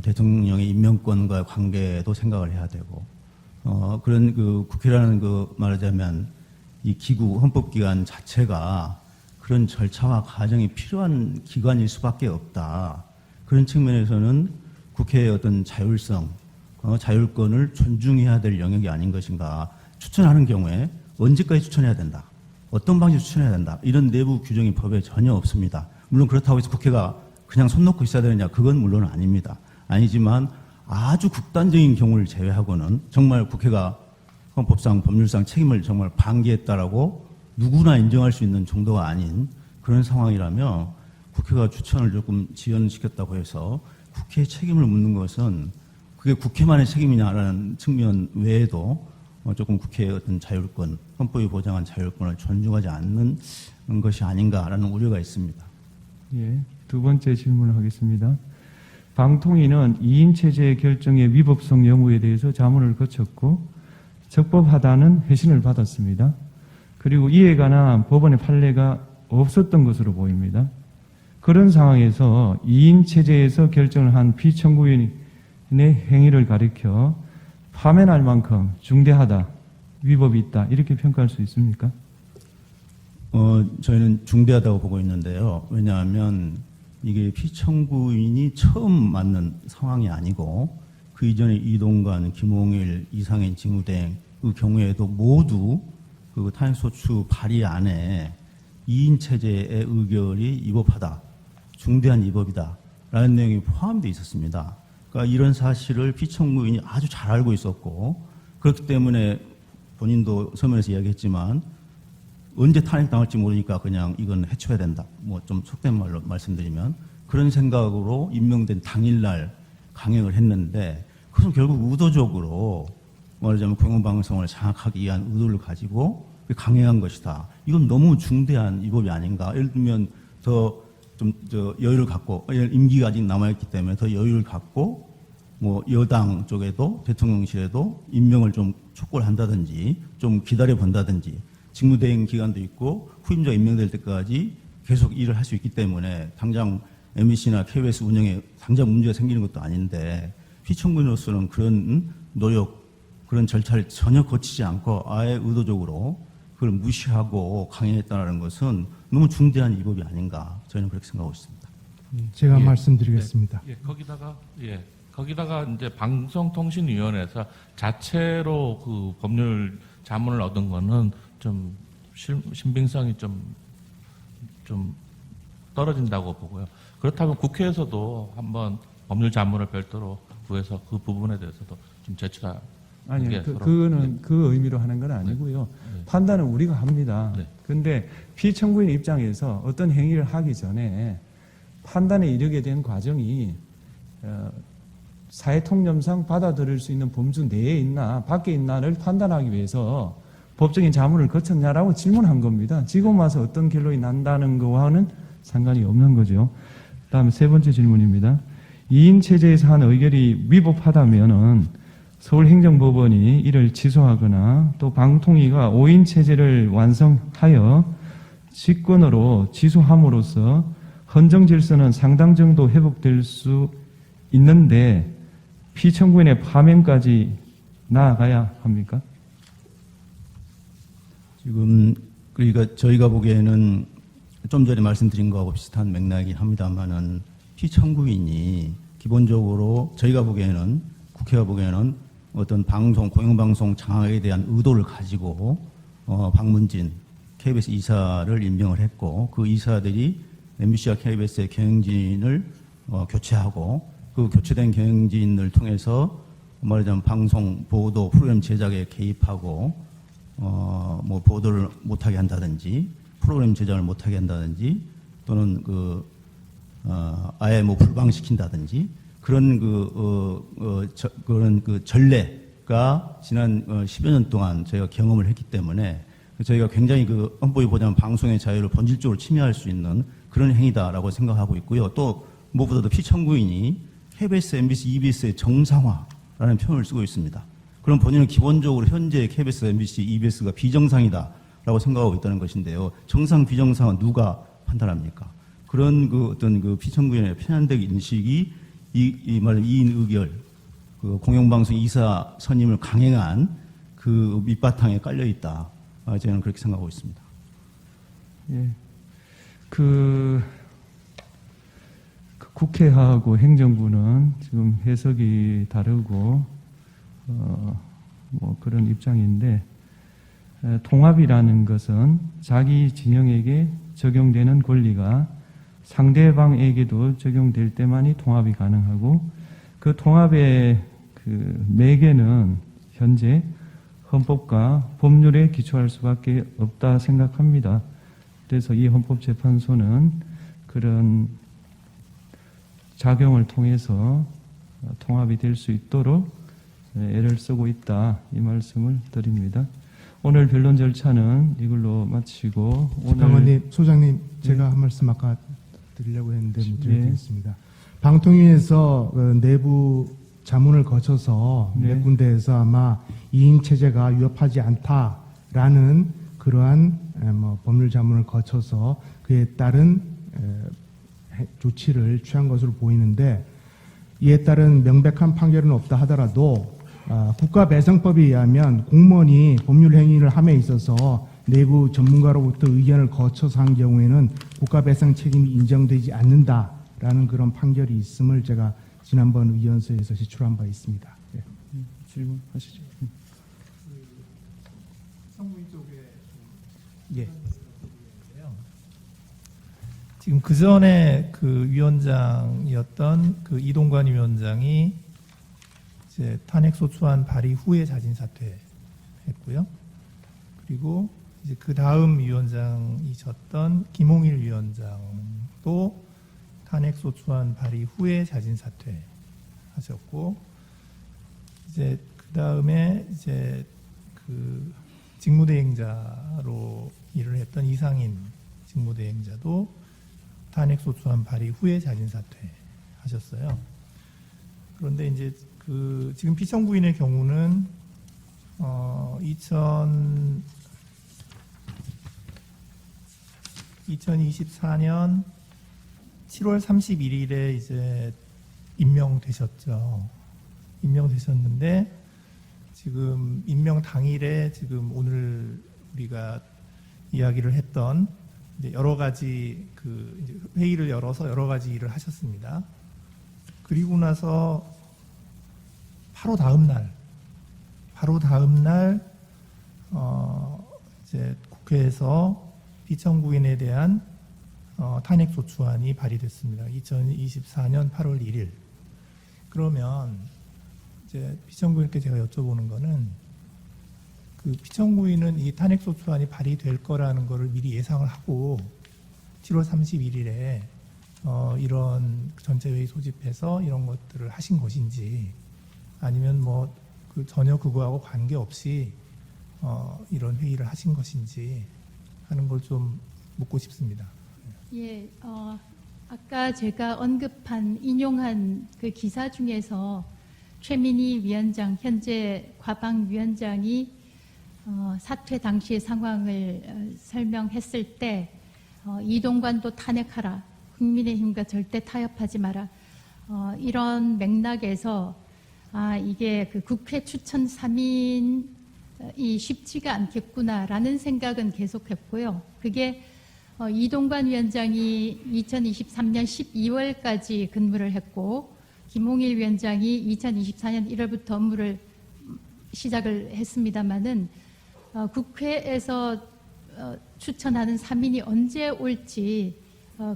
대통령의 임명권과 관계도 생각을 해야 되고 그런 국회라는 말하자면 이 기구 헌법기관 자체가 그런 절차와 과정이 필요한 기관일 수밖에 없다. 그런 측면에서는 국회의 어떤 자율성, 자율권을 존중해야 될 영역이 아닌 것인가. 추천하는 경우에 언제까지 추천해야 된다. 어떤 방식으로 추천해야 된다. 이런 내부 규정이 법에 전혀 없습니다. 물론 그렇다고 해서 국회가 그냥 손 놓고 있어야 되느냐. 그건 물론 아닙니다. 아니지만 아주 극단적인 경우를 제외하고는 정말 국회가 헌법상 법률상 책임을 정말 방기했다라고 누구나 인정할 수 있는 정도가 아닌 그런 상황이라면 국회가 추천을 조금 지연시켰다고 해서 국회의 책임을 묻는 것은 그게 국회만의 책임이냐라는 측면 외에도 조금 국회의 어떤 자율권, 헌법이 보장한 자율권을 존중하지 않는 것이 아닌가라는 우려가 있습니다. 예, 두 번째 질문을 하겠습니다. 방통위는 2인 체제 결정의 위법성 여부에 대해서 자문을 거쳤고 적법하다는 회신을 받았습니다. 그리고 이에 관한 법원의 판례가 없었던 것으로 보입니다. 그런 상황에서 2인 체제에서 결정을 한 피청구인의 행위를 가리켜 파면할 만큼 중대하다, 위법이 있다 이렇게 평가할 수 있습니까? 저희는 중대하다고 보고 있는데요. 왜냐하면 이게 피청구인이 처음 맞는 상황이 아니고 그 이전에 이동관, 김홍일, 이상인 직무대행 그 경우에도 모두 그 탄핵소추 발의 안에 2인 체제의 의결이 위법하다, 중대한 위법이다라는 내용이 포함되어 있었습니다. 그러니까 이런 사실을 피청구인이 아주 잘 알고 있었고 그렇기 때문에 본인도 서면에서 이야기했지만 언제 탄핵당할지 모르니까 그냥 이건 해쳐야 된다. 뭐 좀 속된 말로 말씀드리면 그런 생각으로 임명된 당일날 강행을 했는데 그것은 결국 의도적으로 말하자면 공영방송을 장악하기 위한 의도를 가지고 강행한 것이다. 이건 너무 중대한 위법이 아닌가. 예를 들면 더 좀 여유를 갖고 임기가 아직 남아있기 때문에 더 여유를 갖고 뭐 여당 쪽에도 대통령실에도 임명을 좀 촉구를 한다든지 좀 기다려 본다든지 직무대행 기간도 있고 후임자가 임명될 때까지 계속 일을 할 수 있기 때문에 당장 MBC나 KBS 운영에 당장 문제가 생기는 것도 아닌데 피청구인으로서는 그런 노력, 그런 절차를 전혀 거치지 않고 아예 의도적으로 그걸 무시하고 강행했다는 것은 너무 중대한 위법이 아닌가 저희는 그렇게 생각하고 있습니다. 제가 예. 말씀드리겠습니다. 거기다가 이제 방송통신위원회에서 자체로 그 법률 자문을 얻은 거는 좀 신빙성이 좀 떨어진다고 보고요. 그렇다면 국회에서도 한번 법률 자문을 별도로 구해서 그 부분에 대해서도 좀 제출하. 아니요, 그거는 그 의미로 하는 건 아니고요. 판단은 우리가 합니다. 근데 피청구인 입장에서 어떤 행위를 하기 전에 판단에 이르게 된 과정이 사회통념상 받아들일 수 있는 범주 내에 있나 밖에 있나를 판단하기 위해서 법적인 자문을 거쳤냐라고 질문한 겁니다. 지금 와서 어떤 결론이 난다는 거와는 상관이 없는 거죠. 다음 세 번째 질문입니다. 2인 체제에서 한 의결이 위법하다면은 서울행정법원이 이를 취소하거나 또 방통위가 5인 체제를 완성하여 직권으로 취소함으로써 헌정 질서는 상당 정도 회복될 수 있는데 피청구인의 파면까지 나아가야 합니까? 지금 그러니까 저희가 보기에는 좀 전에 말씀드린 거하고 비슷한 맥락이긴 합니다만은 피청구인이 기본적으로 저희가 보기에는 국회가 보기에는 어떤 방송 공영방송 장악에 대한 의도를 가지고 박문진 KBS 이사를 임명을 했고 그 이사들이 MBC와 KBS의 경영진을 교체하고 그 교체된 경영진을 통해서 말하자면 방송 보도 프로그램 제작에 개입하고 뭐 보도를 못하게 한다든지 프로그램 제작을 못하게 한다든지 또는 아예 뭐 불방시킨다든지 그런 그런 전례가 지난 10여 년 동안 저희가 경험을 했기 때문에 저희가 굉장히 헌법이 보장한 방송의 자유를 본질적으로 침해할 수 있는 그런 행위다라고 생각하고 있고요. 또 무엇보다도 피청구인이 KBS, MBC, EBS의 정상화라는 표현을 쓰고 있습니다. 그럼 본인은 기본적으로 현재 KBS, MBC, EBS가 비정상이다라고 생각하고 있다는 것인데요. 정상, 비정상은 누가 판단합니까? 그런 어떤 피청구인의 편향된 인식이 이 2인 의결, 공영방송 이사 선임을 강행한 그 밑바탕에 깔려 있다. 저는 그렇게 생각하고 있습니다. 예. 국회하고 행정부는 지금 해석이 다르고, 뭐 그런 입장인데, 통합이라는 것은 자기 진영에게 적용되는 권리가 상대방에게도 적용될 때만이 통합이 가능하고 그 통합의 그 매개는 현재 헌법과 법률에 기초할 수밖에 없다 생각합니다. 그래서 이 헌법재판소는 그런 작용을 통해서 통합이 될 수 있도록 애를 쓰고 있다 이 말씀을 드립니다. 오늘 변론 절차는 이걸로 마치고 오늘 소장님 제가 한 말씀 아까 드리려고 했는데 못 드리겠습니다. 방통위에서 내부 자문을 거쳐서 몇 군데에서 아마 2인 체제가 위협하지 않다라는 그러한 법률 자문을 거쳐서 그에 따른 조치를 취한 것으로 보이는데 이에 따른 명백한 판결은 없다 하더라도 국가배상법에 의하면 공무원이 법률 행위를 함에 있어서 내부 전문가로부터 의견을 거쳐서 한 경우에는 국가배상 책임이 인정되지 않는다라는 그런 판결이 있음을 제가 지난번 의견서에서 제출한 바 있습니다. 예. 질문하시죠. 성부인 쪽에 예. 지금 그 전에 그 위원장이었던 그 이동관 위원장이 이제 탄핵소추안 발의 후에 자진 사퇴했고요. 그리고 이제 그 다음 위원장이셨던 김홍일 위원장도 탄핵소추안 발의 후에 자진 사퇴하셨고, 이제 그 다음에 이제 그 직무대행자로 일을 했던 이상인 직무대행자도 탄핵소추안 발의 후에 자진 사퇴하셨어요. 그런데 이제 그 지금 피청구인의 경우는 2024년 7월 31일에 이제 임명되셨죠. 임명되셨는데 지금 임명 당일에 지금 오늘 우리가 이야기를 했던 이제 여러 가지 그 이제 회의를 열어서 여러 가지 일을 하셨습니다. 그리고 나서 바로 다음 날 이제 국회에서 피청구인에 대한 탄핵소추안이 발의됐습니다. 2024년 8월 1일. 그러면 이제 피청구인께 제가 여쭤보는 거는 그 피청구인은 이 탄핵소추안이 발의될 거라는 거를 미리 예상을 하고 7월 31일에 이런 전체회의 소집해서 이런 것들을 하신 것인지, 아니면 뭐 그 전혀 그거하고 관계없이 이런 회의를 하신 것인지 하는 걸 좀 묻고 싶습니다. 예, 아까 제가 인용한 그 기사 중에서 최민희 위원장, 현재 과방위원장이 사퇴 당시의 상황을 설명했을 때 이동관도 탄핵하라, 국민의힘과 절대 타협하지 마라, 이런 맥락에서 이게 그 국회 추천 3인이 쉽지가 않겠구나라는 생각은 계속했고요. 그게 이동관 위원장이 2023년 12월까지 근무를 했고, 김홍일 위원장이 2024년 1월부터 업무를 시작을 했습니다마는 국회에서 추천하는 3인이 언제 올지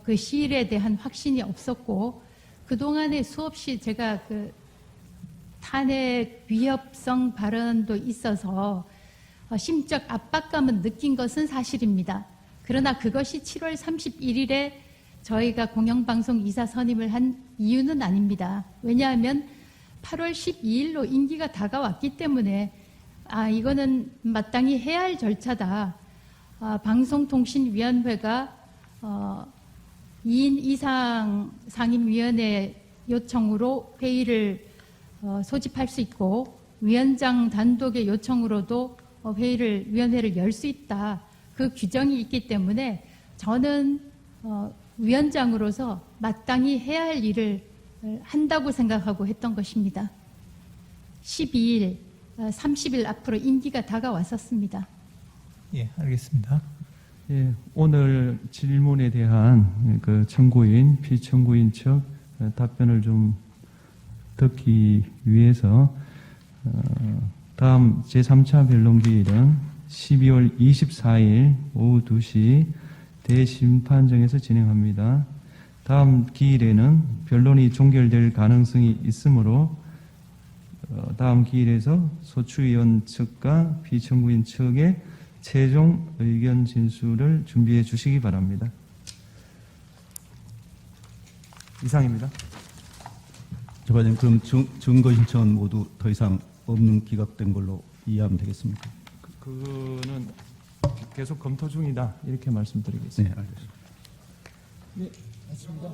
그 시일에 대한 확신이 없었고, 그동안에 수없이 제가 그 탄핵 위협성 발언도 있어서 심적 압박감은 느낀 것은 사실입니다. 그러나 그것이 7월 31일에 저희가 공영방송 이사 선임을 한 이유는 아닙니다. 왜냐하면 8월 12일로 임기가 다가왔기 때문에 이거는 마땅히 해야 할 절차다. 방송통신위원회가 2인 이상 상임위원회 요청으로 회의를 소집할 수 있고, 위원장 단독의 요청으로도 위원회를 열 수 있다. 그 규정이 있기 때문에 저는 위원장으로서 마땅히 해야 할 일을 한다고 생각하고 했던 것입니다. 12일, 30일 앞으로 임기가 다가왔었습니다. 예, 알겠습니다. 예, 오늘 질문에 대한 그 청구인, 피청구인 측 답변을 좀 듣기 위해서 다음 제3차 변론기일은 12월 24일 오후 2시 대심판정에서 진행합니다. 다음 기일에는 변론이 종결될 가능성이 있으므로 다음 기일에서 소추위원 측과 피청구인 측의 최종 의견 진술을 준비해 주시기 바랍니다. 이상입니다. 재판장님, 그럼 증거 신청은 모두 더 이상 없는 기각된 걸로 이해하면 되겠습니까? 그거는 계속 검토 중이다, 이렇게 말씀드리겠습니다. 네, 알겠습니다. 네, 맞습니다.